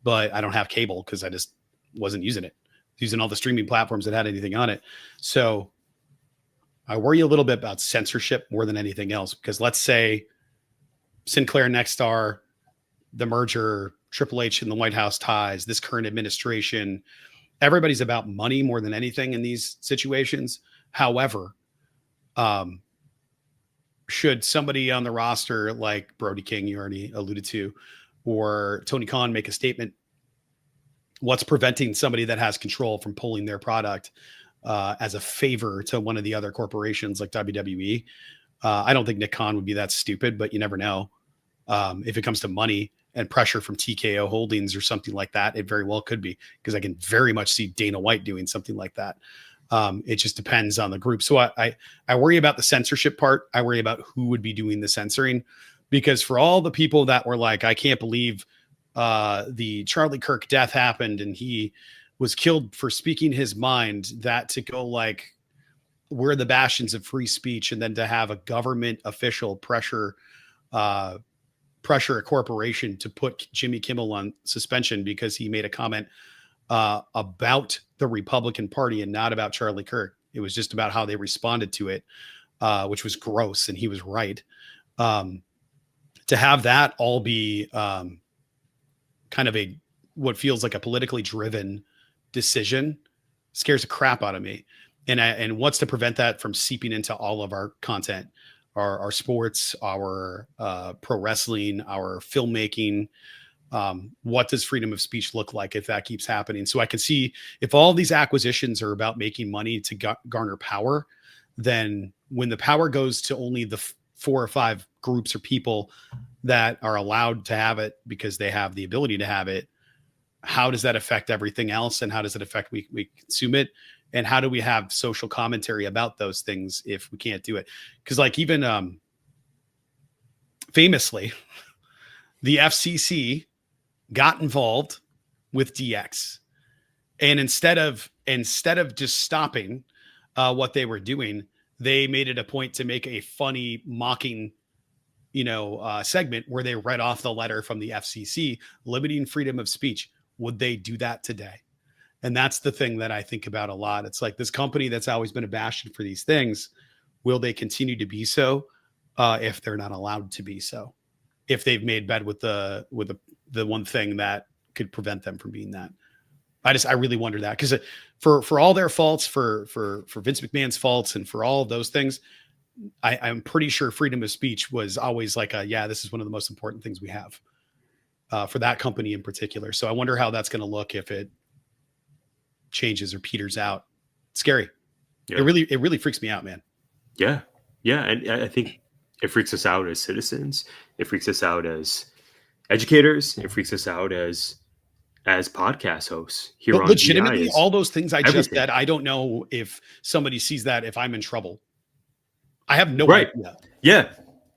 but I don't have cable because I just wasn't using it. Using all the streaming platforms that had anything on it. So I worry a little bit about censorship more than anything else, because let's say Sinclair Nexstar, the merger, Triple H and the White House ties, this current administration, everybody's about money more than anything in these situations. However, should somebody on the roster like Brody King, you already alluded to, or Tony Khan make a statement, what's preventing somebody that has control from pulling their product as a favor to one of the other corporations like WWE? I don't think Nick Khan would be that stupid, but you never know. If it comes to money and pressure from TKO Holdings or something like that, it very well could be, because I can very much see Dana White doing something like that. It just depends on the group. So I worry about the censorship part. I worry about who would be doing the censoring, because for all the people that were like, I can't believe the Charlie Kirk death happened and he was killed for speaking his mind, that to go like, we're the bastions of free speech, and then to have a government official pressure a corporation to put Jimmy Kimmel on suspension because he made a comment about the Republican Party and not about Charlie Kirk. It was just about how they responded to it, which was gross, and he was right. To have that all be kind of what feels like a politically driven decision scares the crap out of me. And what's to prevent that from seeping into all of our content, our sports, our pro wrestling, our filmmaking? What does freedom of speech look like if that keeps happening? So I can see, if all these acquisitions are about making money to garner power, then when the power goes to only the 4 or 5 groups or people that are allowed to have it because they have the ability to have it, how does that affect everything else? And how does it affect we consume it? And how do we have social commentary about those things if we can't do it? Because like even famously, the FCC got involved with DX, and instead of just stopping what they were doing, they made it a point to make a funny mocking segment where they read off the letter from the FCC limiting freedom of speech. Would they do that today? And that's the thing that I think about a lot. It's like, this company that's always been a bastion for these things, will they continue to be so if they're not allowed to be so? If they've made bed with the one thing that could prevent them from being that. I really wonder that, because for all their faults, for Vince McMahon's faults, and for all of those things, I'm pretty sure freedom of speech was always like this is one of the most important things we have for that company in particular. So I wonder how that's going to look if it changes or peters out. It's scary. Yeah. It really freaks me out, man. Yeah. And I think it freaks us out as citizens. It freaks us out as educators. It freaks us out as podcast hosts here on legitimately all those things I everything. Just said. I don't know if somebody sees that, if I'm in trouble. I have no idea. Yeah.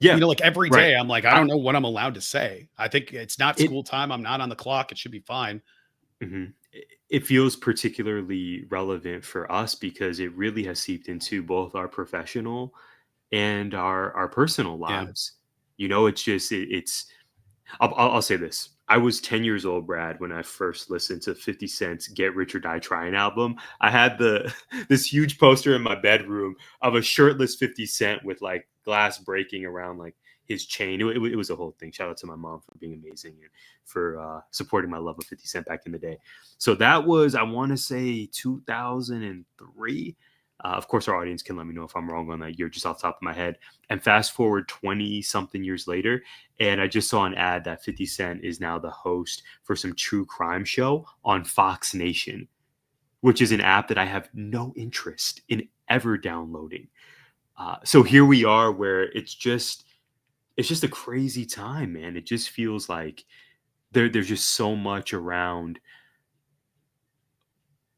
Like every day I'm like, I don't know what I'm allowed to say. I think it's not school time. I'm not on the clock. It should be fine. Mm-hmm. It feels particularly relevant for us because it really has seeped into both our professional and our personal lives. It's I'll say this. I was 10 years old, Brad, when I first listened to 50 Cent's Get Rich or Die Trying album. I had this huge poster in my bedroom of a shirtless 50 Cent with like glass breaking around like his chain. It was a whole thing. Shout out to my mom for being amazing and for supporting my love of 50 Cent back in the day. So that was, I want to say 2003. Of course, our audience can let me know if I'm wrong on that year, just off the top of my head. And fast forward 20 something years later, and I just saw an ad that 50 Cent is now the host for some true crime show on Fox Nation, which is an app that I have no interest in ever downloading. So here we are, where it's just a crazy time, man. It just feels like there's just so much around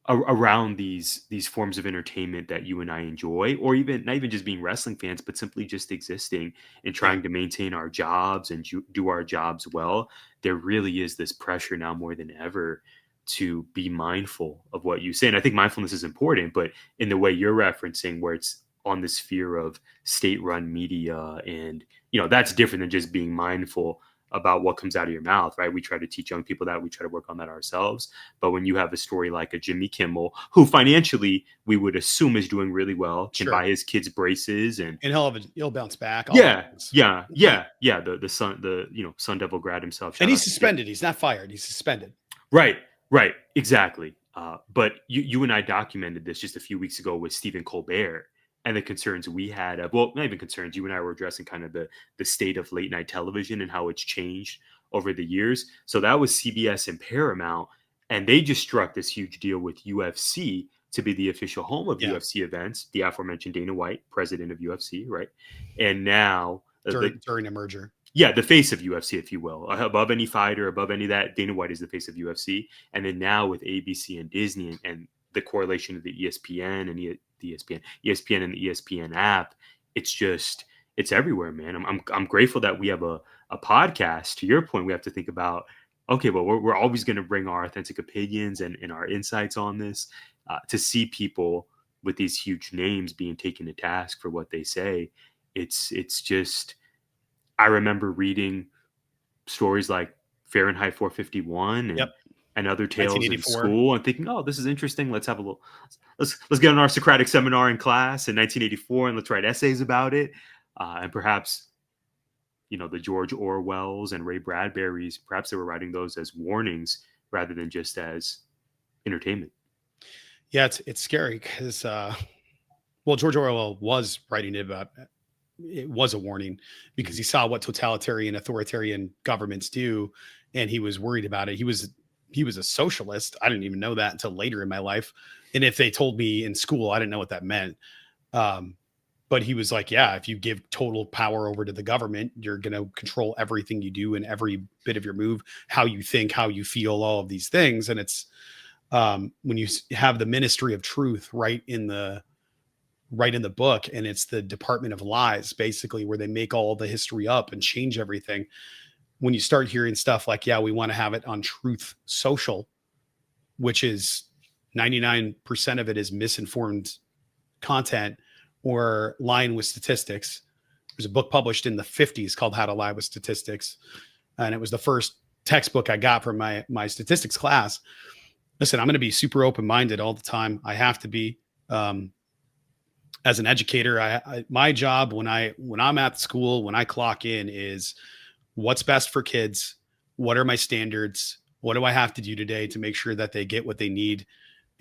around these forms of entertainment that you and I enjoy, or even not even just being wrestling fans, but simply just existing and trying to maintain our jobs and do our jobs well. There really is this pressure now more than ever to be mindful of what you say. And I think mindfulness is important, but in the way you're referencing, where it's on the sphere of state-run media, and that's different than just being mindful about what comes out of your mouth, right? We try to teach young people that. We try to work on that ourselves. But when you have a story like a Jimmy Kimmel, who financially we would assume is doing really well, can buy his kids braces, and he'll bounce back. Yeah. The Sun Devil grad himself, and he's suspended. He's not fired. He's suspended. Right, exactly. But you and I documented this just a few weeks ago with Stephen Colbert, and the concerns we had of, well, not even concerns, you and I were addressing kind of the state of late night television and how it's changed over the years. So that was CBS and Paramount, and they just struck this huge deal with UFC to be the official home of UFC events. The aforementioned Dana White, president of UFC, right? And now during a merger. Yeah, the face of UFC, if you will. Above any fighter, above any of that, Dana White is the face of UFC. And then now with ABC and Disney and the correlation of the ESPN and the ESPN and the ESPN app, it's everywhere, man. I'm grateful that we have a podcast. To your point, we have to think about, okay, well, we're always going to bring our authentic opinions and our insights on this. To see people with these huge names being taken to task for what they say, it's just, I remember reading stories like Fahrenheit 451 and other tales in school, and thinking, oh, this is interesting. Let's get on our Socratic seminar in class in 1984 and let's write essays about it. And perhaps, the George Orwells and Ray Bradburys, perhaps they were writing those as warnings rather than just as entertainment. Yeah, it's scary because, George Orwell was writing it about. It was a warning because he saw what totalitarian, authoritarian governments do, and he was worried about it. He was a socialist. I didn't even know that until later in my life. And if they told me in school, I didn't know what that meant. But he was like, yeah, if you give total power over to the government, you're going to control everything you do and every bit of your move, how you think, how you feel, all of these things. And it's when you have the Ministry of Truth right in the book, and it's the Department of Lies, basically, where they make all the history up and change everything. When you start hearing stuff like, yeah, we want to have it on Truth Social, which is 99% of it is misinformed content or lying with statistics. There's a book published in the 50s called How to Lie with Statistics. And it was the first textbook I got from my statistics class. Listen, I'm going to be super open-minded all the time. I have to be. As an educator, my job when I'm at school, when I clock in, is what's best for kids. What are my standards? What do I have to do today to make sure that they get what they need?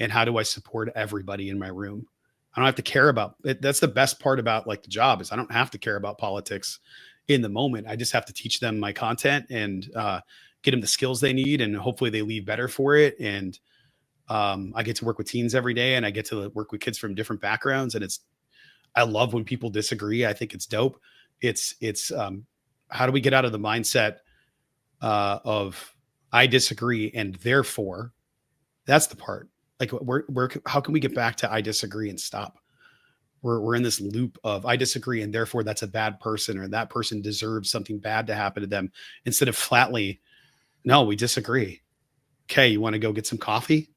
And how do I support everybody in my room? I don't have to care about it. That's the best part about the job, is I don't have to care about politics in the moment. I just have to teach them my content and get them the skills they need. And hopefully they leave better for it. And I get to work with teens every day, and I get to work with kids from different backgrounds. And I love when people disagree. I think it's dope. It's how do we get out of the mindset of I disagree and therefore, that's the part. How can we get back to I disagree and stop? We're in this loop of I disagree and therefore that's a bad person, or that person deserves something bad to happen to them, instead of flatly, no, we disagree. Okay, you want to go get some coffee?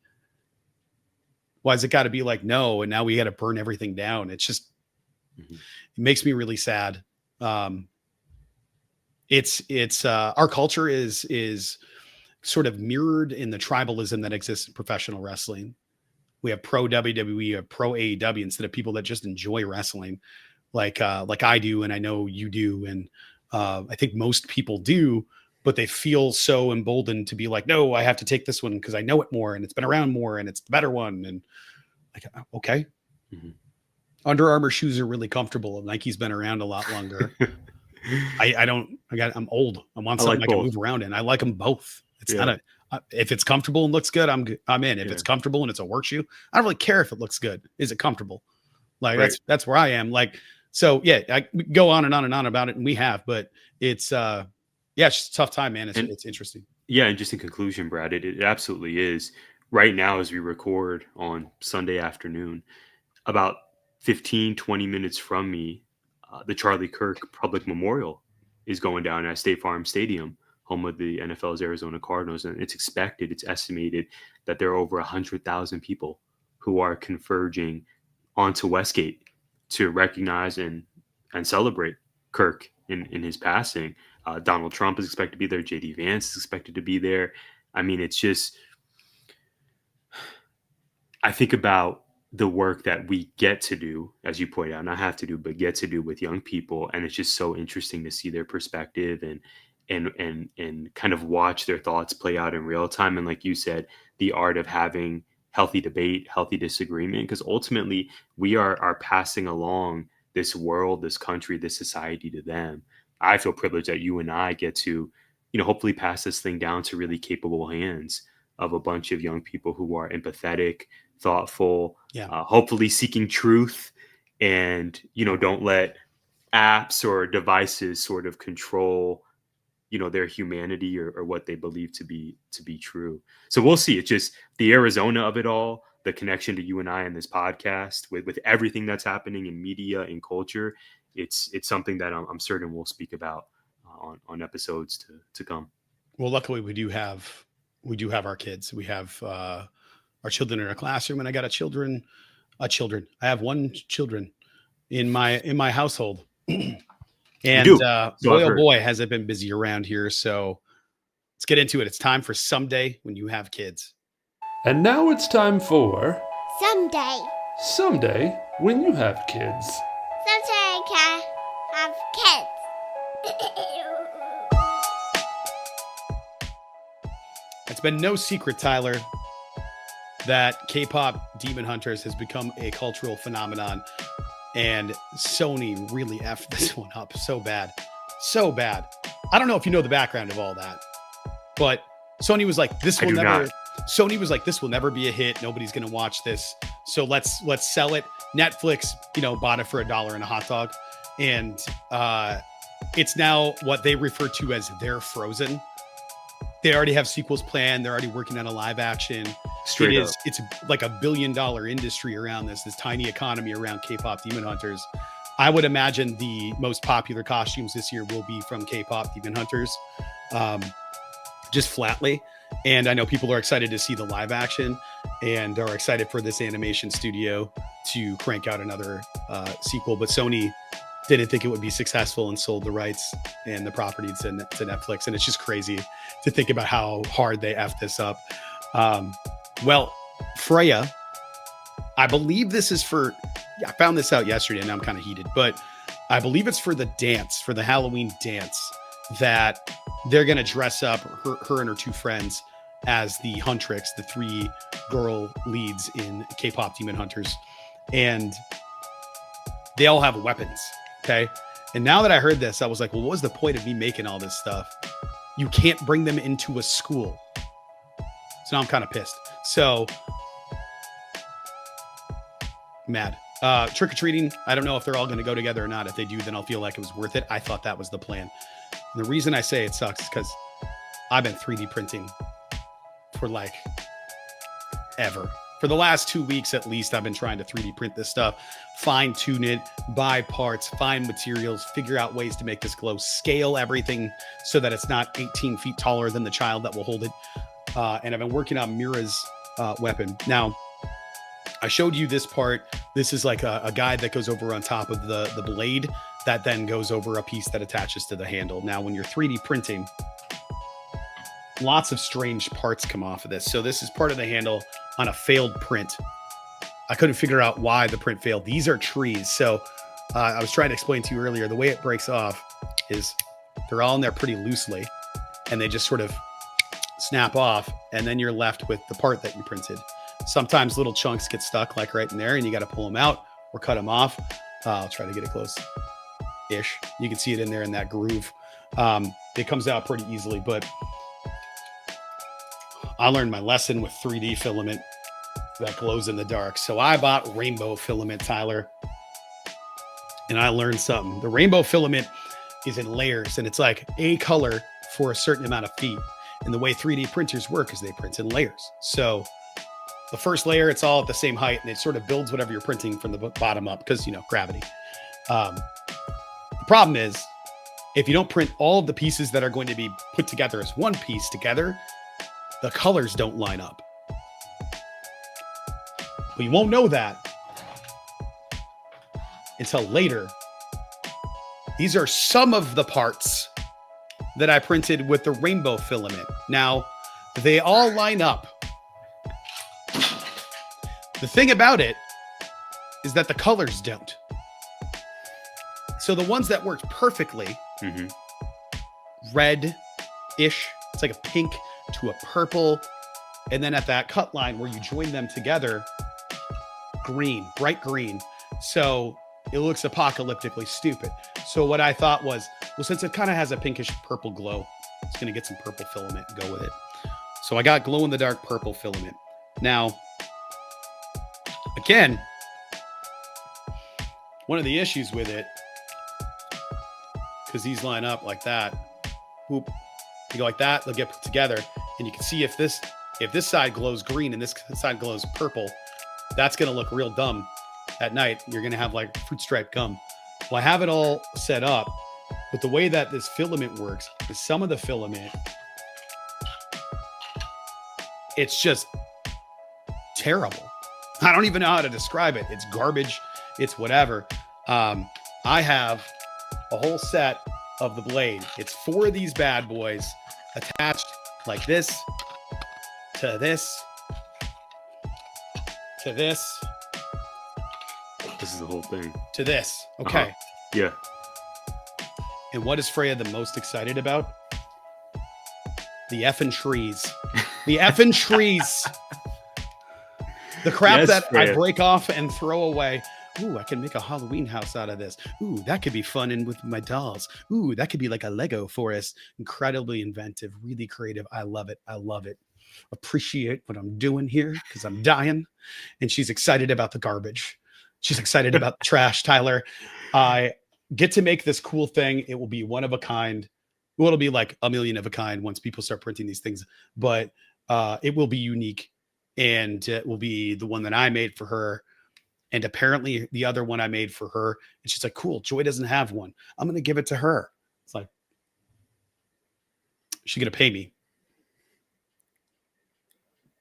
Why has it got to be like, no, and now we got to burn everything down? It's just, it makes me really sad. It's our culture is sort of mirrored in the tribalism that exists in professional wrestling. We have pro WWE or pro AEW instead of people that just enjoy wrestling like I do. And I know you do. And I think most people do, but they feel so emboldened to be like, no, I have to take this one because I know it more and it's been around more and it's the better one. And like, okay. Under Armour shoes are really comfortable. Nike's been around a lot longer. I'm old. I want something I can move around in. I like them both. It's not if it's comfortable and looks good, I'm in. If it's comfortable and it's a work shoe, I don't really care if it looks good. Is it comfortable? Like that's where I am. Like, so yeah, I go on and on and on about it, and we have, but it's it's just a tough time, man. It's interesting. Yeah, and just in conclusion, Brad, it absolutely is. right now, as we record on Sunday afternoon, about 15, 20 minutes from me, the Charlie Kirk Public Memorial is going down at State Farm Stadium, home of the NFL's Arizona Cardinals. And it's estimated that there are over 100,000 people who are converging onto Westgate to recognize and celebrate Kirk in his passing. Donald Trump is expected to be there. JD Vance is expected to be there. I mean, it's just, I think about the work that we get to do, as you point out, not have to do, but get to do with young people. And it's just so interesting to see their perspective and kind of watch their thoughts play out in real time. And like you said, the art of having healthy debate, healthy disagreement, because ultimately we are passing along this world, this country, this society to them. I feel privileged that you and I get to, hopefully pass this thing down to really capable hands of a bunch of young people who are empathetic, thoughtful, hopefully seeking truth, and, don't let apps or devices sort of control, their humanity or what they believe to be true. So we'll see. It's just the Arizona of it all, the connection to you and I in this podcast with everything that's happening in media and culture. It's something that I'm certain we'll speak about on episodes to come. Well, luckily we do have our kids. We have our children in our classroom, and I got I have one children in my household. And boy, oh boy, has it been busy around here. So let's get into it. It's time for Someday When You Have Kids. And now it's time for Someday. Someday When You Have Kids. Someday I can have kids. It's been no secret, Tyler, that K-pop Demon Hunters has become a cultural phenomenon. And Sony really effed this one up so bad. So bad. I don't know if you know the background of all that, but Sony was like, Sony was like, this will never be a hit. Nobody's going to watch this. So let's sell it. Netflix, bought it for $1 and a hot dog. And it's now what they refer to as their Frozen. They already have sequels planned. They're already working on a live action. It's like $1 billion industry around this tiny economy around K-pop Demon Hunters. I would imagine the most popular costumes this year will be from K-pop Demon Hunters, just flatly. And I know people are excited to see the live action and are excited for this animation studio to crank out another sequel. But Sony didn't think it would be successful and sold the rights and the property to Netflix. And it's just crazy to think about how hard they effed this up. Well, Freya, I believe this is for, I found this out yesterday and I'm kind of heated, but I believe it's for the Halloween dance that they're going to dress up her and her two friends as the Huntrix, the 3 girl leads in K-pop Demon Hunters. And they all have weapons. Okay. And now that I heard this, I was like, well, what was the point of me making all this stuff? You can't bring them into a school. So now I'm kind of pissed. So mad. Trick-or-treating, I don't know if they're all going to go together or not. If they do, then I'll feel like it was worth it. I thought that was the plan. And the reason I say it sucks is because I've been 3D printing for like ever. For the last 2 weeks at least, I've been trying to 3D print this stuff, fine tune it, buy parts, find materials, figure out ways to make this glow, scale everything so that it's not 18 feet taller than the child that will hold it. And I've been working on Mira's weapon. Now, I showed you this part. This is like a guide that goes over on top of the blade that then goes over a piece that attaches to the handle. Now, when you're 3D printing, lots of strange parts come off of this. So this is part of the handle on a failed print. I couldn't figure out why the print failed. These are trees. So I was trying to explain to you earlier, the way it breaks off is they're all in there pretty loosely and they just sort of snap off. And then you're left with the part that you printed. Sometimes little chunks get stuck like right in there and you got to pull them out or cut them off. I'll try to get it close-ish. You can see it in there in that groove. It comes out pretty easily, but I learned my lesson with 3D filament that glows in the dark. So I bought rainbow filament, Tyler, and I learned something. The rainbow filament is in layers and it's like a color for a certain amount of feet. And the way 3D printers work is they print in layers. So the first layer, it's all at the same height, and it sort of builds whatever you're printing from the bottom up because, gravity. The problem is, if you don't print all of the pieces that are going to be put together as one piece together, the colors don't line up. But you won't know that until later. These are some of the parts that I printed with the rainbow filament. Now, they all line up. The thing about it is that the colors don't. So the ones that worked perfectly, red-ish, it's like a pink to a purple, and then at that cut line where you join them together, green, bright green. So it looks apocalyptically stupid. So what I thought was, well, since it kind of has a pinkish purple glow, it's going to get some purple filament and go with it. So I got glow-in-the-dark purple filament. Now, again, one of the issues with it, because these line up like that, whoop, you go like that, they'll get put together, and you can see if this side glows green and this side glows purple, that's going to look real dumb at night. You're going to have like fruit stripe gum. Well, I have it all set up, but the way that this filament works is some of the filament, it's just terrible. I don't even know how to describe it. It's garbage. It's whatever. I have a whole set of the blade. It's 4 of these bad boys attached like this, to this, to this. This is the whole thing. To this. Okay. Yeah. And what is Freya the most excited about? The effing trees. The effing trees. The crap Yes, that Freya. I break off and throw away. Ooh, I can make a Halloween house out of this. Ooh, that could be fun and with my dolls. Ooh, that could be like a Lego forest. Incredibly inventive, really creative. I love it. I love it. Appreciate what I'm doing here because I'm dying. And she's excited about the garbage. She's excited about the trash, Tyler. I get to make this cool thing. It will be one of a kind. Well, it'll be like a million of a kind once people start printing these things. But it will be unique. And it will be the one that I made for her. And apparently the other one I made for her. And she's like, cool, Joy doesn't have one. I'm going to give it to her. It's like, she's going to pay me.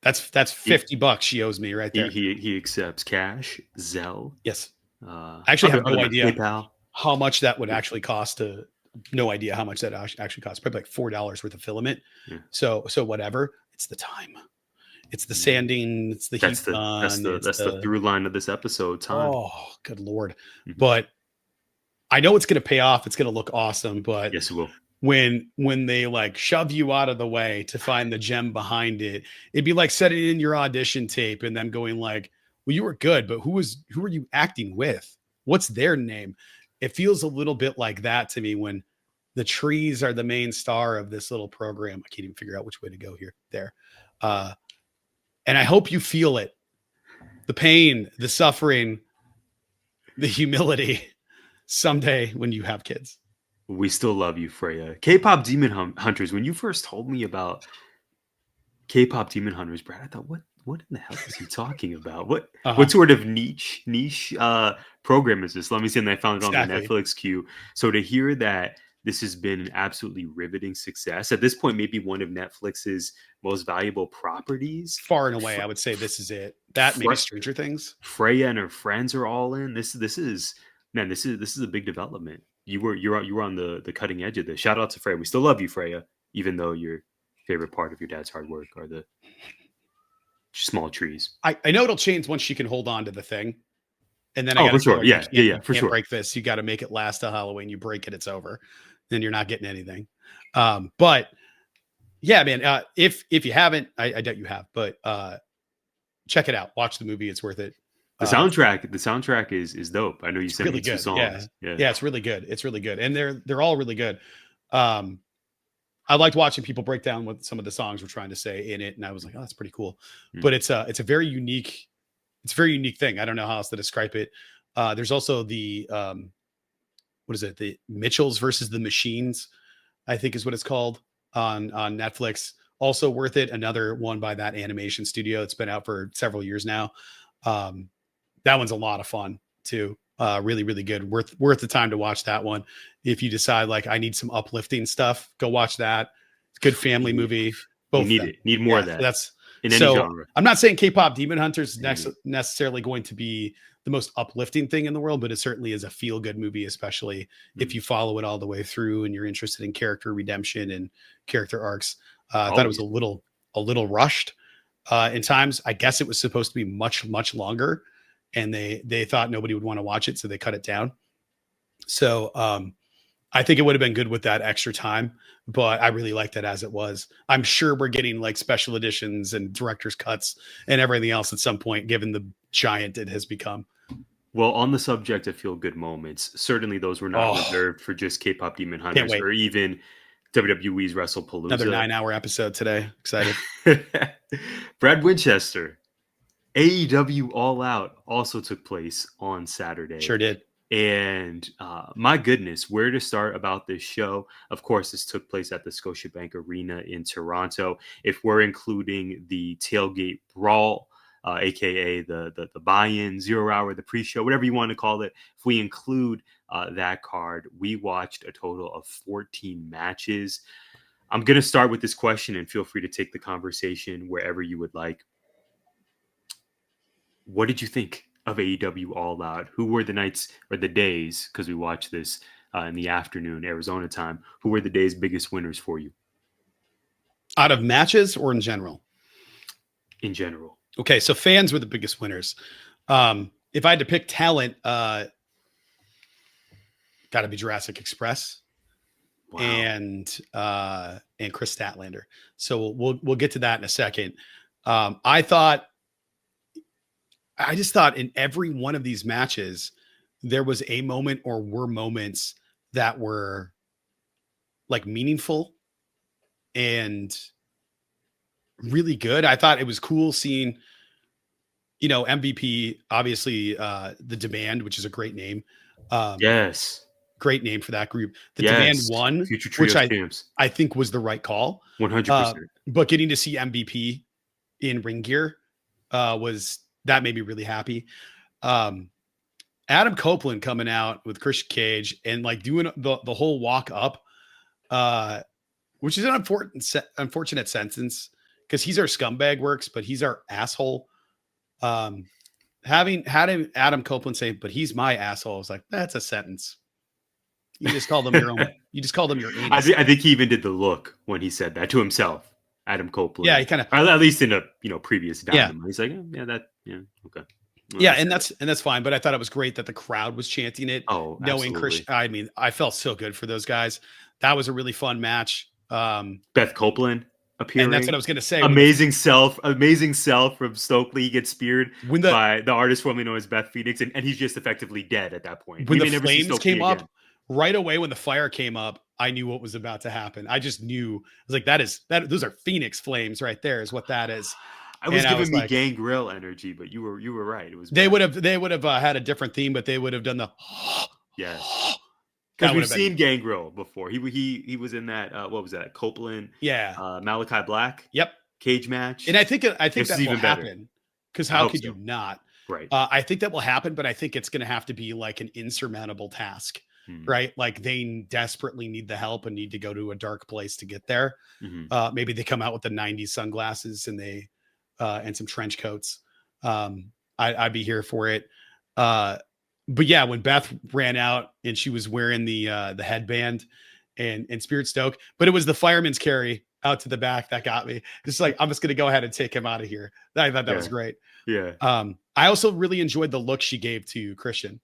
That's $50 she owes me right there. He accepts cash, Zelle. Yes. I actually have no idea PayPal. how much that would actually cost to. No idea how much that actually costs. Probably like $4 worth of filament. Yeah. So whatever. It's the time. It's the sanding. It's the heat gun. That's the through line of this episode. Time. Oh, good Lord. But I know it's going to pay off. It's going to look awesome. But Yes, it will. when they like shove you out of the way to find the gem behind it, it'd be like setting in your audition tape and then going like, well, you were good, but who are you acting with? What's their name? It feels a little bit like that to me when the trees are the main star of this little program. I can't even figure out which way to go here. There. And I hope you feel it. The pain, the suffering, the humility someday when you have kids. We still love you, Freya. K-pop Demon Hunters. When you first told me about K-pop Demon Hunters, Brad, I thought, what in the hell is he talking about? What sort of niche program is this? Let me see. And I found it on the Netflix queue. So to hear that this has been an absolutely riveting success at this point, maybe one of Netflix's most valuable properties. Far and away, I would say this is it. That maybe Stranger Things. Freya and her friends are all in. This is a big development. You were on the cutting edge of this. Shout out to Freya. We still love you, Freya, even though your favorite part of your dad's hard work are the small trees. I know it'll change once she can hold on to the thing. And then for sure. Yeah, for sure. Break this. You got to make it last till Halloween. You break it, it's over. Then you're not getting anything. But yeah, man, if you haven't, I doubt you have, but check it out. Watch the movie. It's worth it. The soundtrack is dope. I know you sent really me 2 good. songs. Yeah, it's really good. It's really good. And they're all really good. I liked watching people break down what some of the songs were trying to say in it. And I was like, oh, that's pretty cool. But it's a very unique thing. I don't know how else to describe it. There's also the what is it? The Mitchells versus the Machines, I think is what it's called on Netflix. also worth it. Another one by that animation studio. It's been out for several years now. That one's a lot of fun too. Really, really good. Worth the time to watch that one. If you decide like I need some uplifting stuff, go watch that. It's a good family movie. Both you need more of that. That's in any genre. I'm not saying K-pop Demon Hunters is necessarily going to be the most uplifting thing in the world, but it certainly is a feel-good movie, especially if you follow it all the way through and you're interested in character redemption and character arcs. I thought it was a little rushed in times. I guess it was supposed to be much, much longer, and they thought nobody would want to watch it, so they cut it down. So I think it would have been good with that extra time, but I really liked it as it was. I'm sure we're getting like special editions and director's cuts and everything else at some point, given the giant it has become. Well, on the subject of feel-good moments, certainly those were not reserved for just K-pop Demon Hunters or even WWE's WrestlePalooza. Another 9-hour episode today. Excited. Brad Winchester, AEW All Out also took place on Saturday. Sure did. And my goodness, where to start about this show? Of course, this took place at the Scotiabank Arena in Toronto. If we're including the tailgate brawl, aka the buy-in, 0 hour, the pre-show, whatever you want to call it, if we include that card, we watched a total of 14 matches. I'm going to start with this question, and feel free to take the conversation wherever you would like. What did you think of AEW All Out? Who were the nights or the days, because we watched this in the afternoon, Arizona time, who were the day's biggest winners for you? Out of matches or in general? In general. Okay, so fans were the biggest winners. If I had to pick talent, got to be Jurassic Express. Wow. And Kris Statlander. So we'll get to that in a second. I just thought in every one of these matches, there was a moment or were moments that were like meaningful and really good. I thought it was cool seeing, MVP, obviously the Demand, which is a great name. Yes. Great name for that group. The Demand won, which I think was the right call. 100%. But getting to see MVP in ring gear that made me really happy. Adam Copeland coming out with Christian Cage and like doing the whole walk up, which is an unfortunate sentence because he's our scumbag works, but he's our asshole. Having Adam Copeland say, but he's my asshole, I was like, that's a sentence. You just called him your own. You just called him your anus. I think he even did the look when he said that to himself, Adam Copeland. Yeah, he kind of, at least in a previous Dynamite. He's like, okay. Well, yeah, and that's fine. But I thought it was great that the crowd was chanting it. Oh, knowing Chris. I mean, I felt so good for those guys. That was a really fun match. Beth Copeland appearing. And that's what I was going to say. Amazing self from Stokely. He gets speared by the artist formerly known as Beth Phoenix, and he's just effectively dead at that point. When the flames came up, right away when the fire came up, I knew what was about to happen. I just knew. I was like, those are Phoenix flames right there is what that is. I was giving me Gangrel energy, but you were right. It was they would have had a different theme, but they would have done the yes. Because we've seen Gangrel before. He was in that what was that? Copeland, Malachi Black, cage match. And I think that will happen because how could you not? Right. I think that will happen, but I think it's going to have to be like an insurmountable task. Right. Like they desperately need the help and need to go to a dark place to get there. Maybe they come out with the 90s sunglasses and and some trench coats. I'd be here for it. But yeah, when Beth ran out and she was wearing the headband and Spirit Stoke, but it was the fireman's carry out to the back that got me. Just like, I'm just going to go ahead and take him out of here. I thought that was great. Yeah. I also really enjoyed the look she gave to Christian.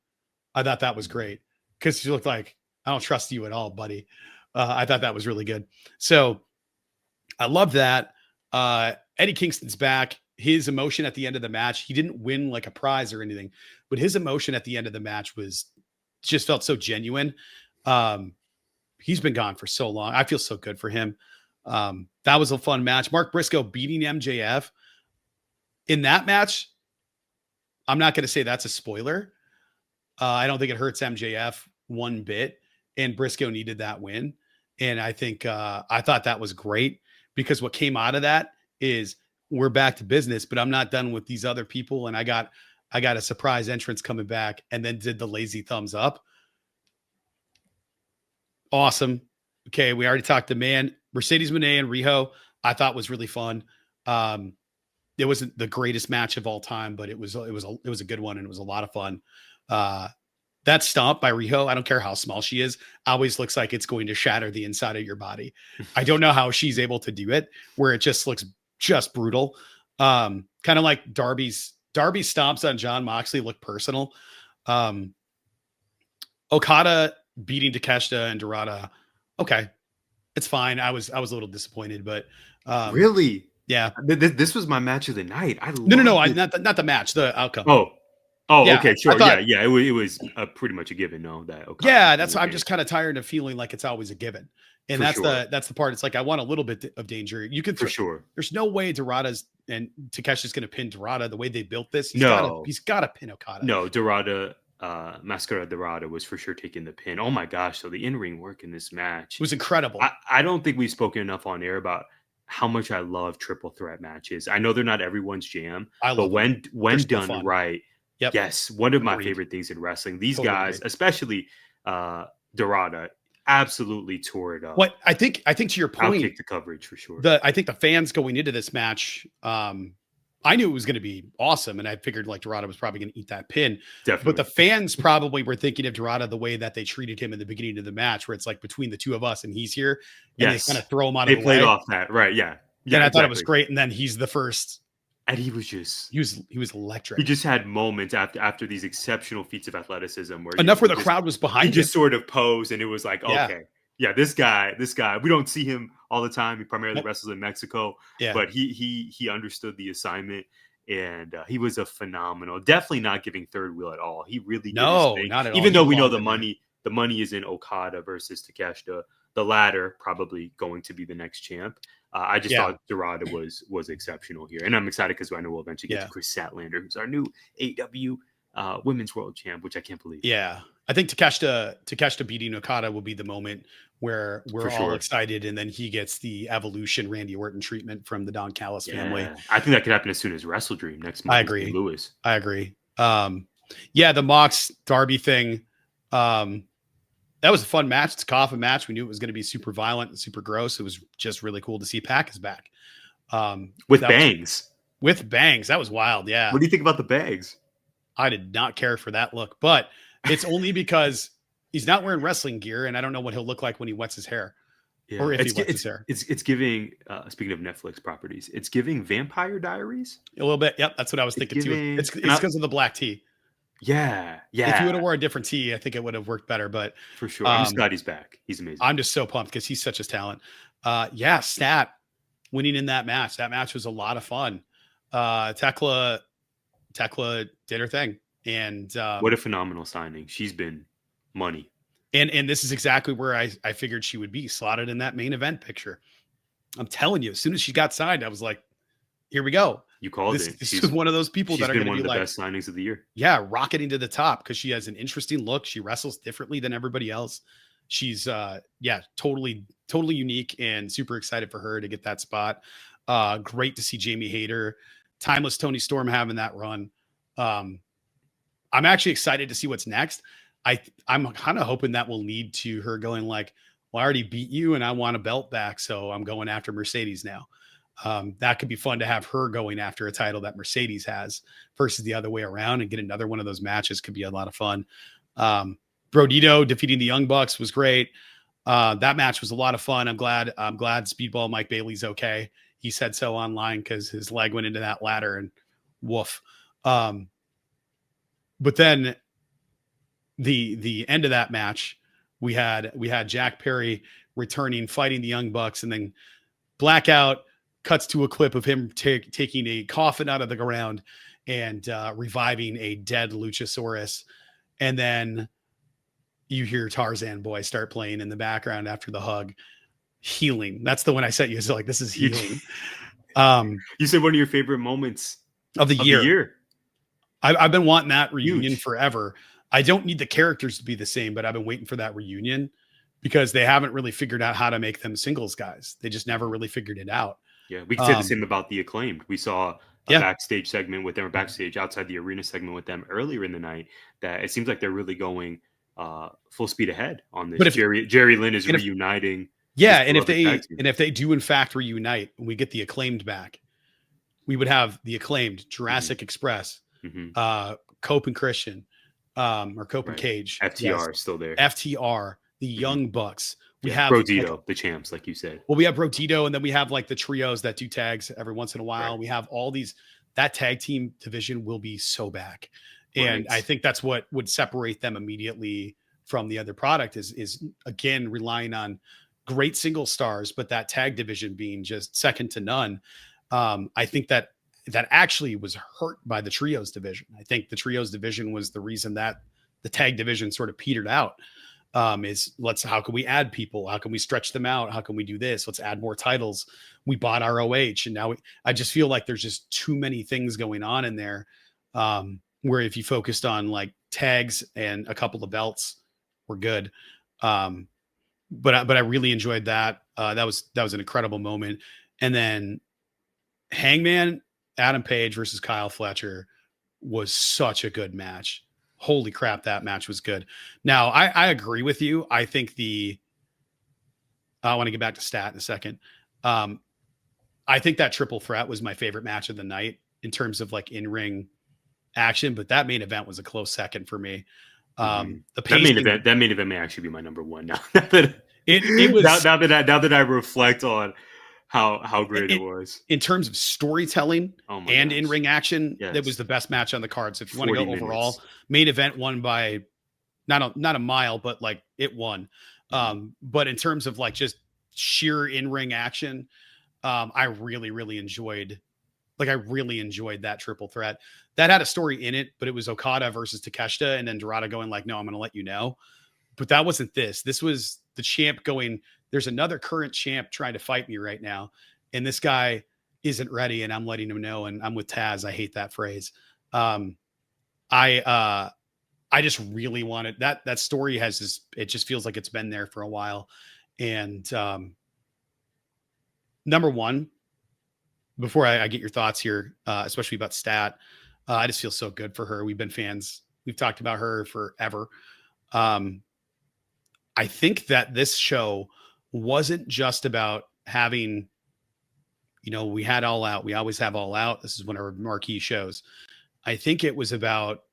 I thought that was great. Because she looked like, I don't trust you at all, buddy. I thought that was really good. So I love that. Eddie Kingston's back. His emotion at the end of the match, he didn't win like a prize or anything, but his emotion at the end of the match just felt so genuine. He's been gone for so long. I feel so good for him. That was a fun match. Mark Briscoe beating MJF in that match. I'm not going to say that's a spoiler. I don't think it hurts MJF one bit, and Briscoe needed that win. And I think I thought that was great. because what came out of that is we're back to business, but I'm not done with these other people. And I got a surprise entrance coming back, and then did the lazy thumbs up. Awesome. Okay. We already talked to Mercedes Moné and Riho. I thought was really fun. It wasn't the greatest match of all time, but it was a good one, and it was a lot of fun. That stomp by Riho, I don't care how small she is, always looks like it's going to shatter the inside of your body. I don't know how she's able to do it, where it just looks just brutal. Kind of like Darby's stomps on Jon Moxley look personal. Okada beating Takeshita and Dorada. Okay. It's fine. I was a little disappointed, but really? Yeah. This was my match of the night. No. Not the match, the outcome. Oh, yeah, okay, sure. Thought, yeah. It was pretty much a given. No, that. Okada yeah, that's why I'm just kind of tired of feeling like it's always a given, and that's sure. the part. It's like I want a little bit of danger. You can for sure. There's no way Dorada's and Takeshi's going to pin Dorada the way they built this. He's got to pin Okada. No, Dorada. Mascara Dorada was for sure taking the pin. Oh my gosh! So the in-ring work in this match was incredible. I don't think we've spoken enough on air about how much I love triple threat matches. I know they're not everyone's jam, but when done right, yes, one of my favorite things in wrestling. These guys, especially Dorada, absolutely tore it up. What I think to your point, outkicked the coverage for sure. I think the fans going into this match, I knew it was going to be awesome, and I figured like Dorada was probably going to eat that pin. Definitely. But the fans probably were thinking of Dorada the way that they treated him in the beginning of the match, where it's like between the two of us and he's here, and they kind of throw him out of the way. They played off that, right? Yeah. And I thought it was great, and then he's the first. And he was just he was electric. He just had moments after these exceptional feats of athleticism where enough where the crowd was behind him. He just sort of posed, and it was like, okay. Yeah, this guy, we don't see him all the time. He primarily wrestles in Mexico, but he understood the assignment, and he was a phenomenal. Definitely not giving third wheel at all. He really did his thing. Not at all. Even though we know the money is in Okada versus Takeshita, the latter probably going to be the next champ. I just thought Dorada was exceptional here, and I'm excited because I know we'll eventually get to Kris Statlander, who's our new AEW Women's World Champ, which I can't believe. Yeah, I think Takeshita beating Okada will be the moment where we're all excited, and then he gets the Evolution Randy Orton treatment from the Don Callis family. I think that could happen as soon as Wrestle Dream next month. I agree. Lewis. I agree. The Mox Darby thing. That was a fun match. It's a coffin match. We knew it was going to be super violent and super gross. It was just really cool to see Pac is back. With bangs. With bangs. That was wild. Yeah. What do you think about the bangs? I did not care for that look, but it's only because he's not wearing wrestling gear, and I don't know what he'll look like when he wets his hair. Yeah. Or if he wets his hair. It's giving, speaking of Netflix properties, it's giving Vampire Diaries. A little bit. Yep. That's what I was thinking too. It's because of the black tee. Yeah. If you would have worn a different tee, I think it would have worked better. But for sure, I'm just glad he's back. He's amazing. I'm just so pumped because he's such a talent. Stat winning in that match. That match was a lot of fun. Tekla did her thing, and what a phenomenal signing. She's been money. And this is exactly where I figured she would be slotted in that main event picture. I'm telling you, as soon as she got signed, I was like, here we go. You called it. This is one of those people that are going to be one of the best signings of the year. Yeah, rocketing to the top because she has an interesting look. She wrestles differently than everybody else. She's totally unique, and super excited for her to get that spot. Great to see Jamie Hayter, Timeless Tony Storm having that run. I'm actually excited to see what's next. I'm kind of hoping that will lead to her going like, well, I already beat you and I want a belt back, so I'm going after Mercedes now. That could be fun to have her going after a title that Mercedes has versus the other way around, and get another one of those matches. Could be a lot of fun. Brodito defeating the Young Bucks was great. That match was a lot of fun. I'm glad Speedball Mike Bailey's okay. He said so online because his leg went into that ladder and woof. But then the end of that match, we had Jack Perry returning, fighting the Young Bucks, and then Blackout cuts to a clip of him taking a coffin out of the ground and reviving a dead Luchasaurus. And then you hear Tarzan Boy start playing in the background after the hug. Healing. That's the one I sent you. So like, this is healing. You said one of your favorite moments of the year. I've been wanting that reunion Huge. Forever. I don't need the characters to be the same, but I've been waiting for that reunion because they haven't really figured out how to make them singles guys. They just never really figured it out. Yeah, we can say the same about the Acclaimed. We saw a backstage segment with them, or backstage outside the arena segment with them earlier in the night, that it seems like they're really going full speed ahead on this. But Jerry Lynn is reuniting. Yeah, and if they do in fact reunite and we get the Acclaimed back, we would have the Acclaimed, Jurassic Express, Cope and Christian, or Cope and Cage. FTR is still there. FTR, the Young Bucks. We have Bro Dito, the champs, like you said. Well, we have Bro Dito, and then we have like the trios that do tags every once in a while. Right. We have all these. That tag team division will be so back, and I think that's what would separate them immediately from the other product. Is again relying on great single stars, but that tag division being just second to none. I think that actually was hurt by the trios division. I think the trios division was the reason that the tag division sort of petered out. How can we add people? How can we stretch them out? How can we do this? Let's add more titles. We bought ROH, and now I just feel like there's just too many things going on in there. Where if you focused on like tags and a couple of belts, we're good. But I really enjoyed that. That was an incredible moment. And then Hangman Adam Page versus Kyle Fletcher was such a good match. Holy crap, that match was good. Now, I agree with you. I think I want to get back to Stat in a second. I think that triple threat was my favorite match of the night in terms of like in-ring action, but that main event was a close second for me. That main event may actually be my number one now. It was now that I reflect on how great it was in terms of storytelling and in-ring action. Yes. That was the best match on the card. So if you want to go overall, main event won by not a mile, but like it won. But in terms of like just sheer in-ring action, I really enjoyed that triple threat. That had a story in it, but it was Okada versus Takeshita, and then Dorada going like, no, I'm going to let you know. But that wasn't this. This was the champ going, there's another current champ trying to fight me right now, and this guy isn't ready, and I'm letting him know, and I'm with Taz. I hate that phrase. I just really wanted that story has this, it just feels like it's been there for a while. And number one, before I get your thoughts here, especially about Stat, I just feel so good for her. We've been fans. We've talked about her forever. I think that this show wasn't just about having, we had All Out. We always have All Out. This is one of our marquee shows. I think it was about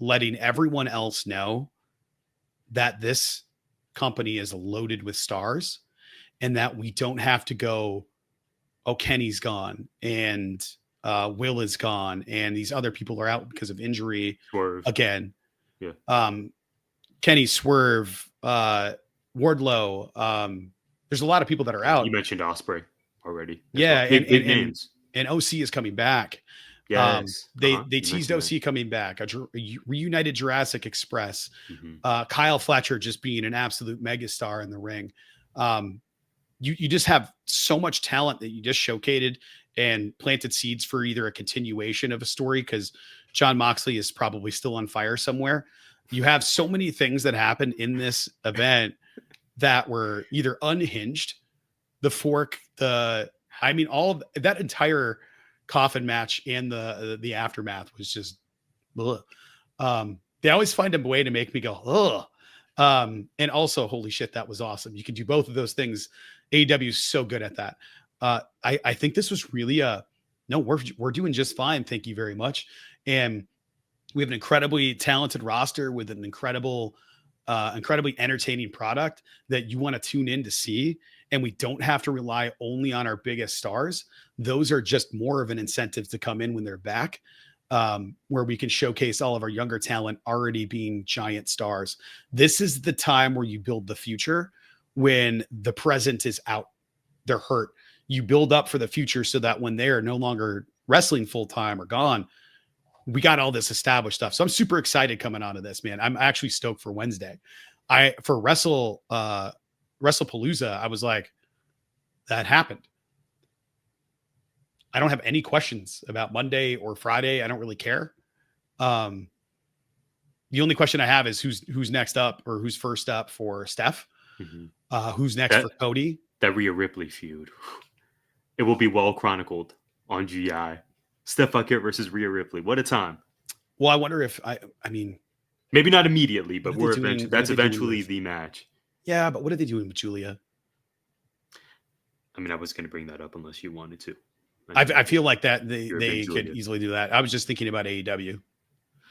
letting everyone else know that this company is loaded with stars and that we don't have to go, oh, Kenny's gone and Will is gone and these other people are out because of injury. Swerve. Again. Yeah. Kenny, Swerve, Wardlow. There's a lot of people that are out. You mentioned Ospreay already. Yeah. And OC is coming back. Yes. They teased OC coming back, a reunited Jurassic Express, Kyle Fletcher just being an absolute megastar in the ring. You just have so much talent that you just showcased and planted seeds for either a continuation of a story, because Jon Moxley is probably still on fire somewhere. You have so many things that happened in this event that were either unhinged, the fork, all of that entire coffin match and the aftermath was just, they always find a way to make me go, and also, holy shit, that was awesome. You can do both of those things. AEW is so good at that. I think this was really we're doing just fine. Thank you very much. And we have an incredibly talented roster with an incredibly entertaining product that you want to tune in to see. And we don't have to rely only on our biggest stars. Those are just more of an incentive to come in when they're back, where we can showcase all of our younger talent already being giant stars. This is the time where you build the future when the present is out. They're hurt. You build up for the future so that when they're no longer wrestling full time or gone, we got all this established stuff. So I'm super excited coming out of this, man. I'm actually stoked for Wednesday. For Wrestlepalooza, I was like, that happened. I don't have any questions about Monday or Friday. I don't really care. The only question I have is who's next up or who's first up for Steph. Who's next for Cody? That Rhea Ripley feud. It will be well chronicled on GI. Steph Vaquer versus Rhea Ripley. What a time. Well, I wonder if I mean, maybe not immediately, but that's eventually with, the match. Yeah, but what are they doing with Julia? I mean, I was going to bring that up unless you wanted to. I feel like that they could easily do that. I was just thinking about AEW,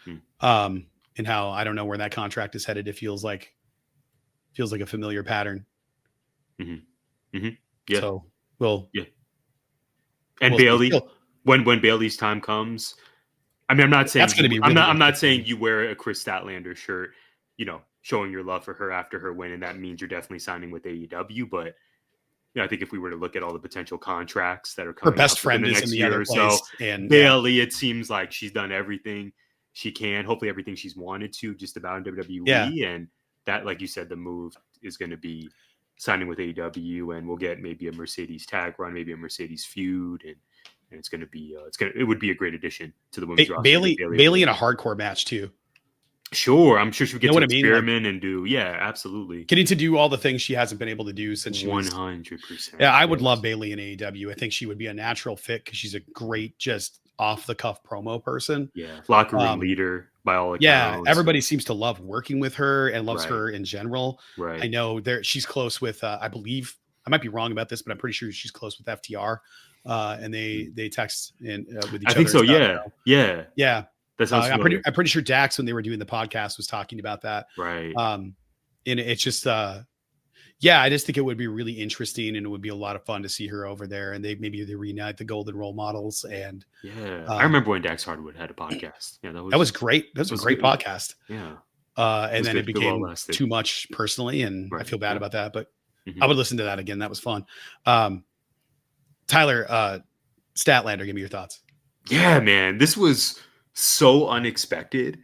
and how I don't know where that contract is headed. It feels like a familiar pattern. Yeah. So and Bailey, when Bailey's time comes, I mean, I'm not saying that's going to be. Really I'm not saying you wear a Kris Statlander shirt, showing your love for her after her win, and that means you're definitely signing with AEW. But I think if we were to look at all the potential contracts that are coming, her best friend is in the other place, and Bailey, it seems like she's done everything she can, hopefully everything she's wanted to, just about in WWE, and that, like you said, the move is going to be signing with AEW, and we'll get maybe a Mercedes tag run, maybe a Mercedes feud, and it's going to be it would be a great addition to the women's roster. Bailey in a hardcore match too. Sure, I'm sure she would get to experiment and do. Yeah, absolutely. Getting to do all the things she hasn't been able to do since she 100%. Yeah, I would love Bailey in AEW. I think she would be a natural fit because she's a great, just off the cuff promo person. Yeah, locker room leader by all accounts. Yeah, everybody seems to love working with her and loves her in general. Right. I know she's close with. I believe I might be wrong about this, but I'm pretty sure she's close with FTR. And they text with each other. I think so. Yeah. That sounds I'm pretty sure Dax, when they were doing the podcast, was talking about that. Right. And it's just, I just think it would be really interesting, and it would be a lot of fun to see her over there. And they reunite the Golden Role Models. And I remember when Dax Hardwood had a podcast. Yeah, that was great. That was a great podcast. Yeah. And then it became too much personally, and I feel bad about that. But I would listen to that again. That was fun. Tyler, Statlander, give me your thoughts. Yeah, man, this was so unexpected.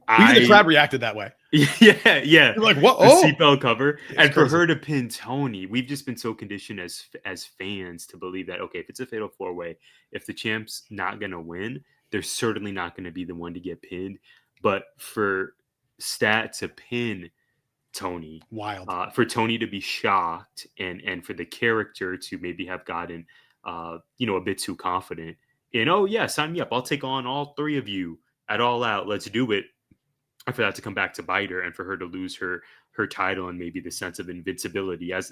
The crowd reacted that way. Yeah. You're like, what? The seatbelt cover. And for her to pin Tony, we've just been so conditioned as fans to believe that, okay, if it's a fatal 4-way, if the champ's not going to win, they're certainly not going to be the one to get pinned. But for Stat to pin Tony, wild. For Tony to be shocked and for the character to maybe have gotten, a bit too confident. Sign me up. I'll take on all three of you at All Out. Let's do it. And for that to come back to bite her, and for her to lose her title and maybe the sense of invincibility as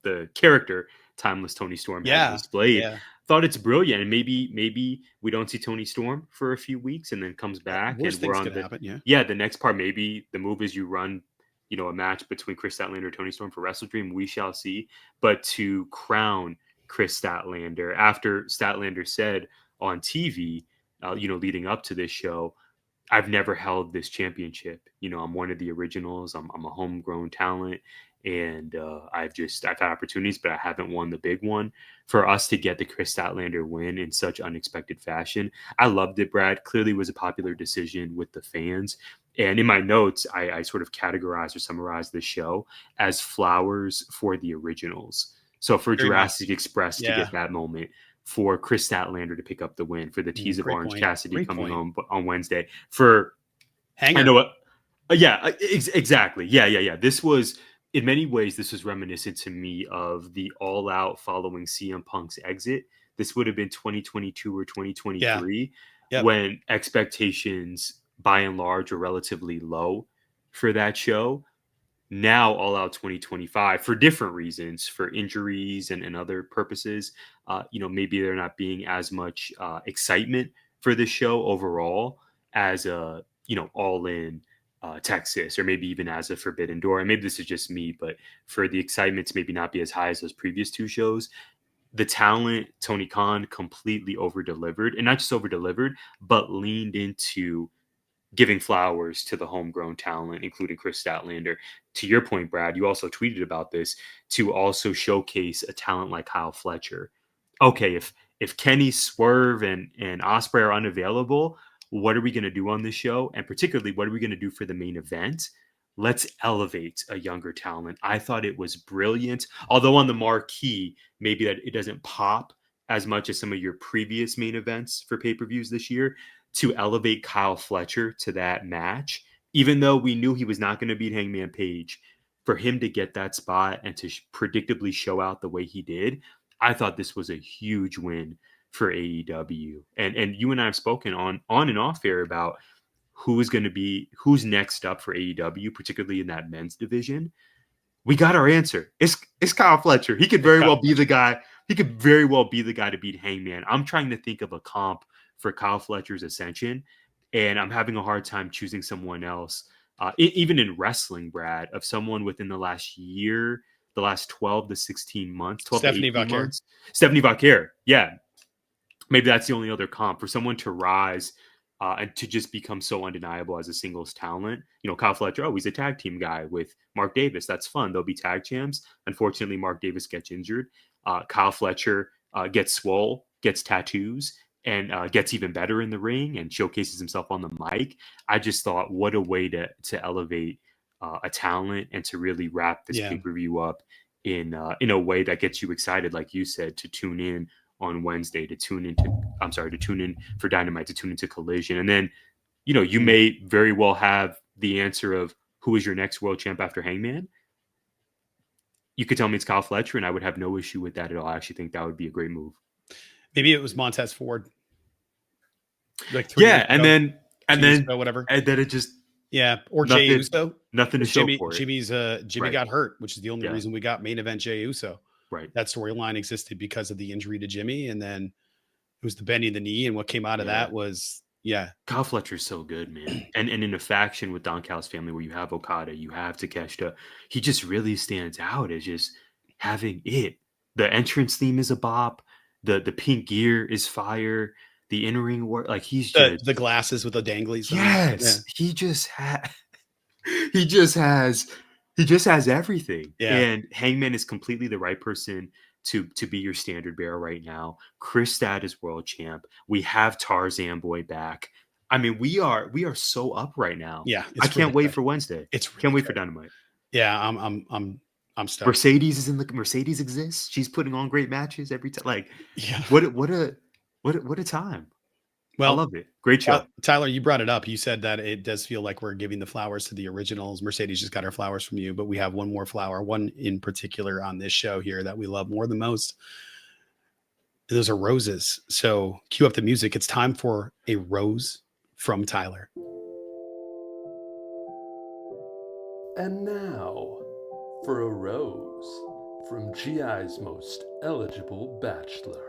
the character Timeless Toni Storm has displayed. Thought it's brilliant. And maybe we don't see Toni Storm for a few weeks and then comes back. Worst and we're on happen, the next part. Maybe the move is you run, a match between Kris Statlander and Toni Storm for Wrestle Dream. We shall see. But to crown Kris Statlander, after Statlander said on TV, leading up to this show, I've never held this championship. I'm one of the originals. I'm a homegrown talent, and I've had opportunities, but I haven't won the big one. For us to get the Kris Statlander win in such unexpected fashion, I loved it, Brad. Clearly was a popular decision with the fans. And in my notes, I sort of categorized or summarized the show as flowers for the originals. So for Jurassic Express to get that moment, for Kris Statlander to pick up the win, for the tease of Orange Cassidy coming home on Wednesday, for Hanger. I know what, exactly, yeah. This was, in many ways, this was reminiscent to me of the All Out following CM Punk's exit. This would have been 2022 or 2023, when expectations by and large are relatively low for that show. Now All Out 2025, for different reasons, for injuries and other purposes, maybe there not being as much excitement for this show overall as a, All In Texas, or maybe even as a Forbidden Door. And maybe this is just me, but for the excitement to maybe not be as high as those previous two shows, the talent, Tony Khan, completely over-delivered, and not just over-delivered, but leaned into giving flowers to the homegrown talent, including Kris Statlander. To your point, Brad, you also tweeted about this, to also showcase a talent like Kyle Fletcher. Okay, if Kenny, Swerve, and Ospreay are unavailable, what are we going to do on this show? And particularly, what are we going to do for the main event? Let's elevate a younger talent. I thought it was brilliant. Although on the marquee, maybe that it doesn't pop as much as some of your previous main events for pay-per-views this year, to elevate Kyle Fletcher to that match, even though we knew he was not going to beat Hangman Page for him to get that spot and to predictably show out the way he did, I thought this was a huge win for AEW. And you and I have spoken on and off air about who's next up for AEW, particularly in that men's division. We got our answer. It's Kyle Fletcher. He could very well be the guy. He could very well be the guy to beat Hangman. I'm trying to think of a comp for Kyle Fletcher's ascension, and I'm having a hard time choosing someone else. Even in wrestling, Brad, of someone within the last year, the last 12 to 16 months, 12 Stephanie to 18 Vaquer. months. Stephanie Vaquer. Yeah. Maybe that's the only other comp for someone to rise and to just become so undeniable as a singles talent. Kyle Fletcher, he's a tag team guy with Mark Davis. That's fun. They'll be tag champs. Unfortunately, Mark Davis gets injured. Kyle Fletcher gets swole, gets tattoos, and gets even better in the ring and showcases himself on the mic. I just thought, what a way to elevate a talent and to really wrap this pay-per-view up in a way that gets you excited, like you said, to tune in on Wednesday, to tune in for Dynamite, to tune into Collision. And then, you may very well have the answer of who is your next world champ after Hangman. You could tell me it's Kyle Fletcher, and I would have no issue with that at all. I actually think that would be a great move. Maybe it was Montez Ford. Like and then whatever. And then it just or Jey Uso. Nothing to show for it. Jimmy got hurt, which is the only reason we got main event Jey Uso. Right. That storyline existed because of the injury to Jimmy, and then it was the bending the knee, and what came out of that was Kyle Fletcher's so good, man. And in a faction with Don Callis family where you have Okada, you have Takeshita, he just really stands out as just having it. The entrance theme is a bop. The pink gear is fire. The in-ring work, like he's just the glasses with the danglies. Yes, he just has everything. Yeah. And Hangman is completely the right person to be your standard bearer right now. Kris Stat is world champ. We have Tarzan Boy back. I mean, we are so up right now. Yeah, I can't wait for Wednesday. Can't wait for Dynamite. Yeah, I'm stoked. Mercedes exists. She's putting on great matches every time. Like, what a time. Well, I love it. Great show. Tyler, you brought it up. You said that it does feel like we're giving the flowers to the originals. Mercedes just got her flowers from you, but we have one more flower, one in particular on this show here that we love more than most. Those are roses. So cue up the music. It's time for a rose from Tyler. And now for a rose from GI's most eligible bachelor.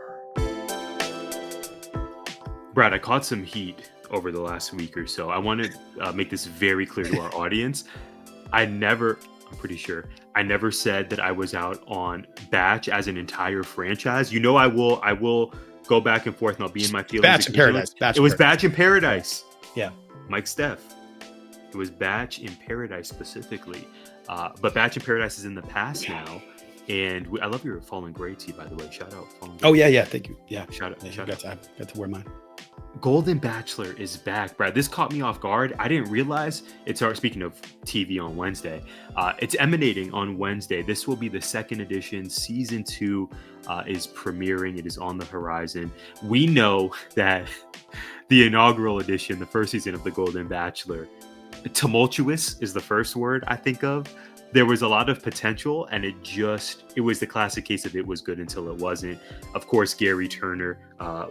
Brad, I caught some heat over the last week or so. I want to make this very clear to our audience. I'm pretty sure I never said that I was out on Batch as an entire franchise. I will go back and forth and I'll be in my feelings. Batch in Paradise. It was Batch in Paradise. Yeah. Mike Steph. It was Batch in Paradise specifically. But Batch in Paradise is in the past now. And I love your Fallen Gray tee, by the way. Shout out. Fallen Gray. Oh, yeah. Thank you. Yeah. Shout out. I got to wear mine. Golden Bachelor is back, Brad. This caught me off guard. I didn't realize speaking of TV on Wednesday, it's emanating on Wednesday. This will be the second edition. Season 2 is premiering. It is on the horizon. We know that the inaugural edition, the first season of the Golden Bachelor, tumultuous is the first word I think of. There was a lot of potential, and it was the classic case of it was good until it wasn't. Of course, Gary Turner,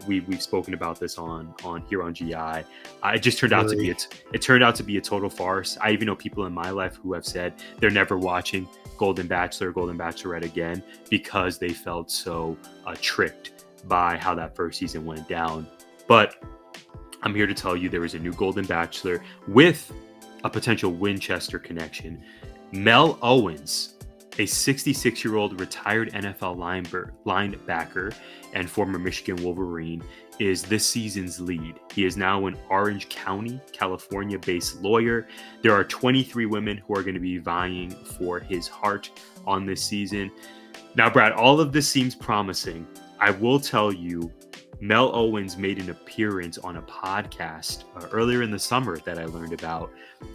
we've spoken about this on here on GI. It just turned out to be a total farce. I even know people in my life who have said they're never watching Golden Bachelor, Golden Bachelorette again because they felt so tricked by how that first season went down. But I'm here to tell you there is a new Golden Bachelor with a potential Winchester connection. Mel Owens, a 66-year-old retired NFL linebacker and former Michigan Wolverine, is this season's lead. He is now an Orange County, California-based lawyer. There are 23 women who are going to be vying for his heart on this season. Now, Brad, all of this seems promising. I will tell you, Mel Owens made an appearance on a podcast earlier in the summer that I learned about.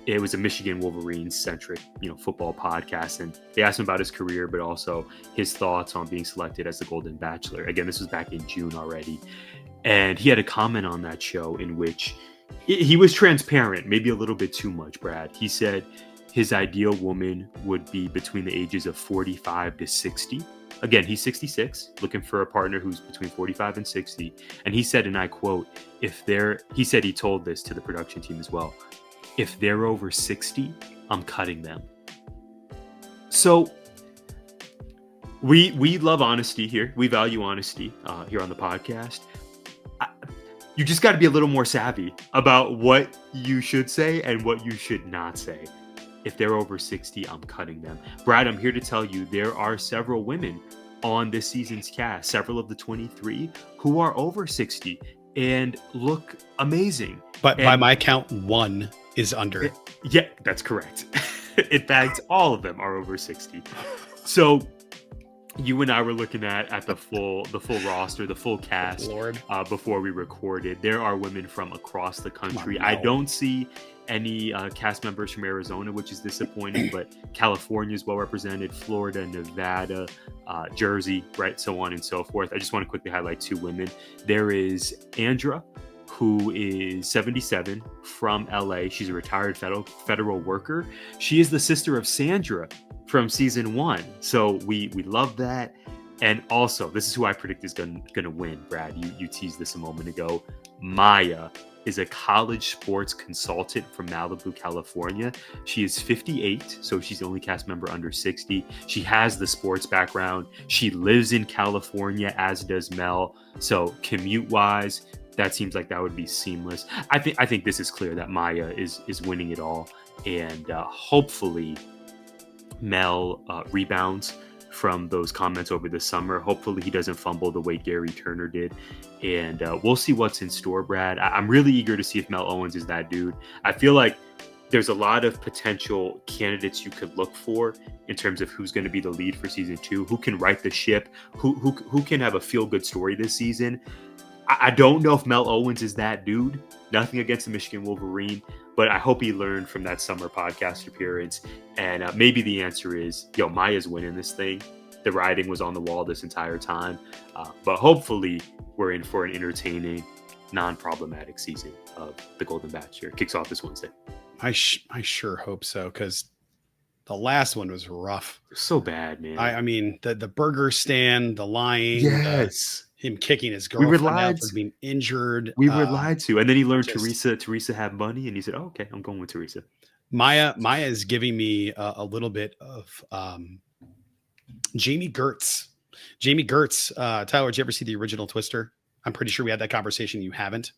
It was a Michigan Wolverine-centric, football podcast, and they asked him about his career, but also his thoughts on being selected as the Golden Bachelor. Again, this was back in June already, and he had a comment on that show in which he was transparent, maybe a little bit too much, Brad. He said his ideal woman would be between the ages of 45 to 60. Again, he's 66, looking for a partner who's between 45 and 60. And he said, and I quote, he said he told this to the production team as well, if they're over 60, I'm cutting them. So we love honesty here. We value honesty here on the podcast. You just got to be a little more savvy about what you should say and what you should not say. If they're over 60, I'm cutting them. Brad, I'm here to tell you there are several women on this season's cast, several of the 23, who are over 60 and look amazing. But by my count, one is under. Yeah, that's correct. In fact, all of them are over 60. So you and I were looking at the full roster, the full cast, before we recorded. There are women from across the country. I don't see any cast members from Arizona, which is disappointing, but California is well represented, Florida, Nevada, Jersey, right, so on and so forth. I just want to quickly highlight two women. There is Andra, who is 77, from LA. She's a retired federal worker. She is the sister of Sandra from season 1. So we love that. And also, this is who I predict is going to win, Brad. You teased this a moment ago. Maya is a college sports consultant from Malibu, California. She is 58, so she's the only cast member under 60. She has the sports background. She lives in California, as does Mel. So commute-wise, that seems like that would be seamless. I think this is clear that Maya is winning it all. And hopefully Mel rebounds from those comments over the summer. Hopefully he doesn't fumble the way Gary Turner did. And we'll see what's in store, Brad. I'm really eager to see if Mel Owens is that dude. I feel like there's a lot of potential candidates you could look for in terms of who's going to be the lead for season 2, who can right the ship, who can have a feel-good story this season. I don't know if Mel Owens is that dude. Nothing against the Michigan Wolverine, but I hope he learned from that summer podcast appearance. And maybe the answer is, Maya's winning this thing. The writing was on the wall this entire time. But hopefully we're in for an entertaining, non-problematic season of The Golden Bachelor. Kicks off this Wednesday. I sure hope so, because the last one was rough. So bad, man. I mean, the burger stand, the lying. Yes. Him kicking his girlfriend out for being injured. We were lied to. And then he learned Teresa had money, and he said, oh, okay, I'm going with Teresa. Maya is giving me a little bit of Jamie Gertz. Jamie Gertz. Tyler, did you ever see the original Twister? I'm pretty sure we had that conversation. You haven't?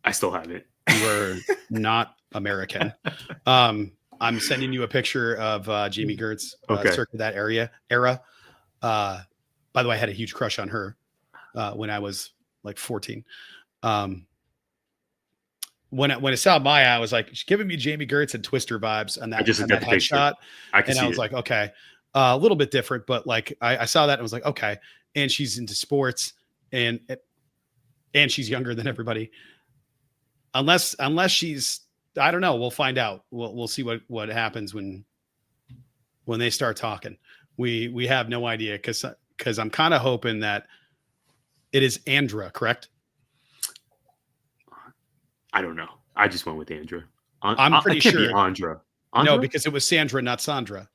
I still haven't. You were not American. I'm sending you a picture of Jamie Gertz circa that era. By the way, I had a huge crush on her when I was like 14. When I saw Maya, I was like, she's giving me Jamie Gertz and Twister vibes on that, headshot. And I was like, okay, a little bit different, but like I saw that and I was like, okay. And she's into sports and she's younger than everybody. Unless she's, I don't know. We'll find out. We'll see what happens when they start talking. We have no idea because I'm kind of hoping that it is Andra, correct? I don't know. I just went with Andra. I'm pretty sure. Be Andra. No, because it was Sandra, not Sandra.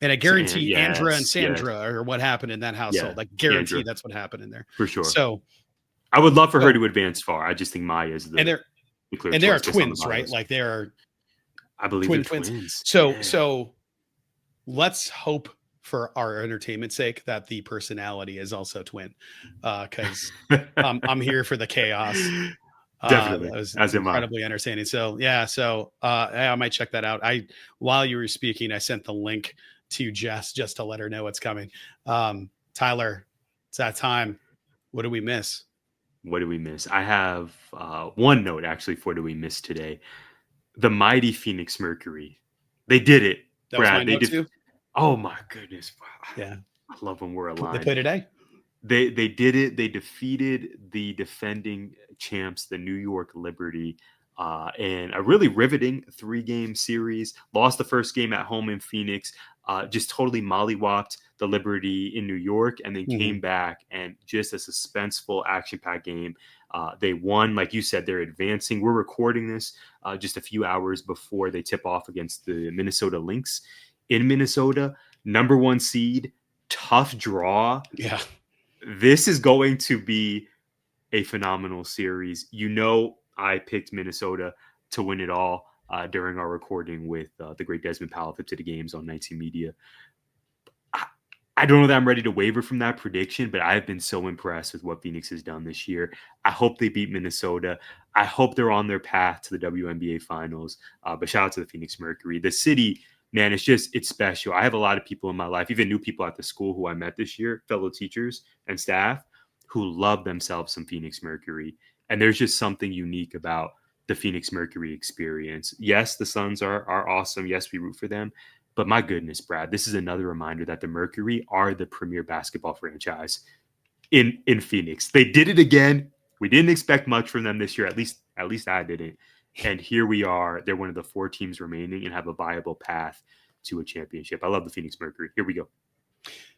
And I guarantee Andra and Sandra are what happened in that household. Like guarantee Andra. That's what happened in there. For sure. So I would love for her to advance far. I just think Maya is the and they are twins, right? Like they are, I believe, twins. So let's hope for our entertainment sake that the personality is also twin, because I'm here for the chaos. Definitely, that was incredibly entertaining. So I might check that out. While you were speaking, I sent the link to Jess just to let her know what's coming. Tyler, it's that time. What do we miss? What do we miss? I have one note actually for do we miss today. The mighty Phoenix Mercury. They did it. That was my note too? Oh my goodness. Yeah. I love when we're aligned. They play today. They did it. They defeated the defending champs, the New York Liberty. and a really riveting 3-game series. Lost the first game at home in Phoenix, just totally mollywopped the Liberty in New York, and then came back and just a suspenseful, action-packed game. They won. Like you said, they're advancing. We're recording this just a few hours before they tip off against the Minnesota Lynx in Minnesota. Number 1 seed, tough draw. Yeah. This is going to be a phenomenal series. I picked Minnesota to win it all during our recording with the great Desmond Powell of To the Games on 19 Media. I don't know that I'm ready to waver from that prediction, but I've been so impressed with what Phoenix has done this year. I hope they beat Minnesota. I hope they're on their path to the WNBA finals. But shout out to the Phoenix Mercury. The city, man, it's special. I have a lot of people in my life, even new people at the school who I met this year, fellow teachers and staff, who love themselves some Phoenix Mercury. And there's just something unique about the Phoenix Mercury experience. Yes, the Suns are awesome. Yes, we root for them. But my goodness, Brad, this is another reminder that the Mercury are the premier basketball franchise in Phoenix. They did it again. We didn't expect much from them this year. At least I didn't. And here we are. They're one of the 4 teams remaining and have a viable path to a championship. I love the Phoenix Mercury. Here we go.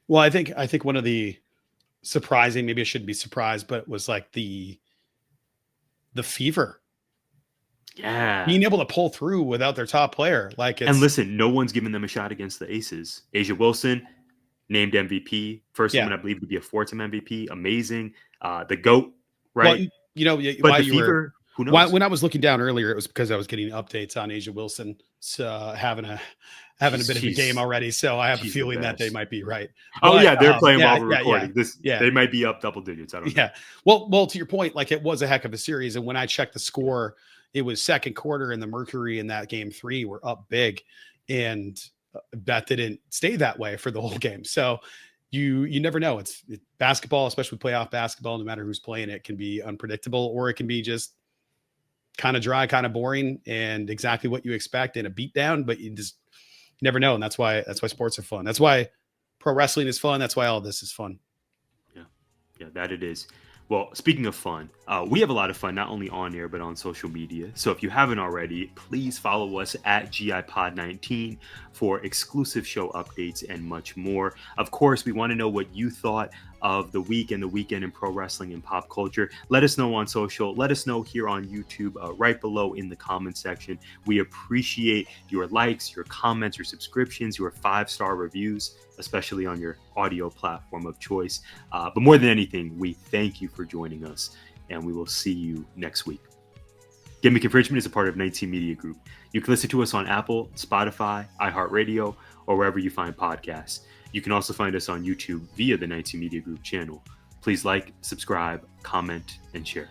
Well, I think one of the surprising, maybe I shouldn't be surprised, but it was like the fever. Yeah. Being able to pull through without their top player. And listen, no one's giving them a shot against the Aces. Asia Wilson, named MVP. First woman, I believe, to be a 4-time MVP. Amazing. The GOAT, right? Well, but why the fever, who knows? When I was looking down earlier, it was because I was getting updates on Asia Wilson having a bit of a game already. So I have a feeling that they might be right. They're playing while we're recording. They might be up double digits. I don't know. Yeah. Well, to your point, it was a heck of a series. And when I checked the score, it was second quarter, and the Mercury in that game 3 were up big, and that didn't stay that way for the whole game. So you never know. It's basketball, especially playoff basketball. No matter who's playing it, can be unpredictable, or it can be just kind of dry, kind of boring, and exactly what you expect in a beatdown. But you just never know, and that's why sports are fun. That's why pro wrestling is fun. That's why all this is fun. Yeah, that it is. Well, speaking of fun, we have a lot of fun, not only on air, but on social media. So if you haven't already, please follow us at GIPod19 for exclusive show updates and much more. Of course, we want to know what you thought of the week and the weekend in pro wrestling and pop culture. Let us know on social. Let us know here on YouTube, right below in the comment section. We appreciate your likes, your comments, your subscriptions, your 5-star reviews, especially on your audio platform of choice. But more than anything, we thank you for joining us, and we will see you next week. Gimmick Infringement is a part of 19 Media Group. You can listen to us on Apple, Spotify, iHeartRadio, or wherever you find podcasts. You can also find us on YouTube via the 19 Media Group channel. Please like, subscribe, comment, and share.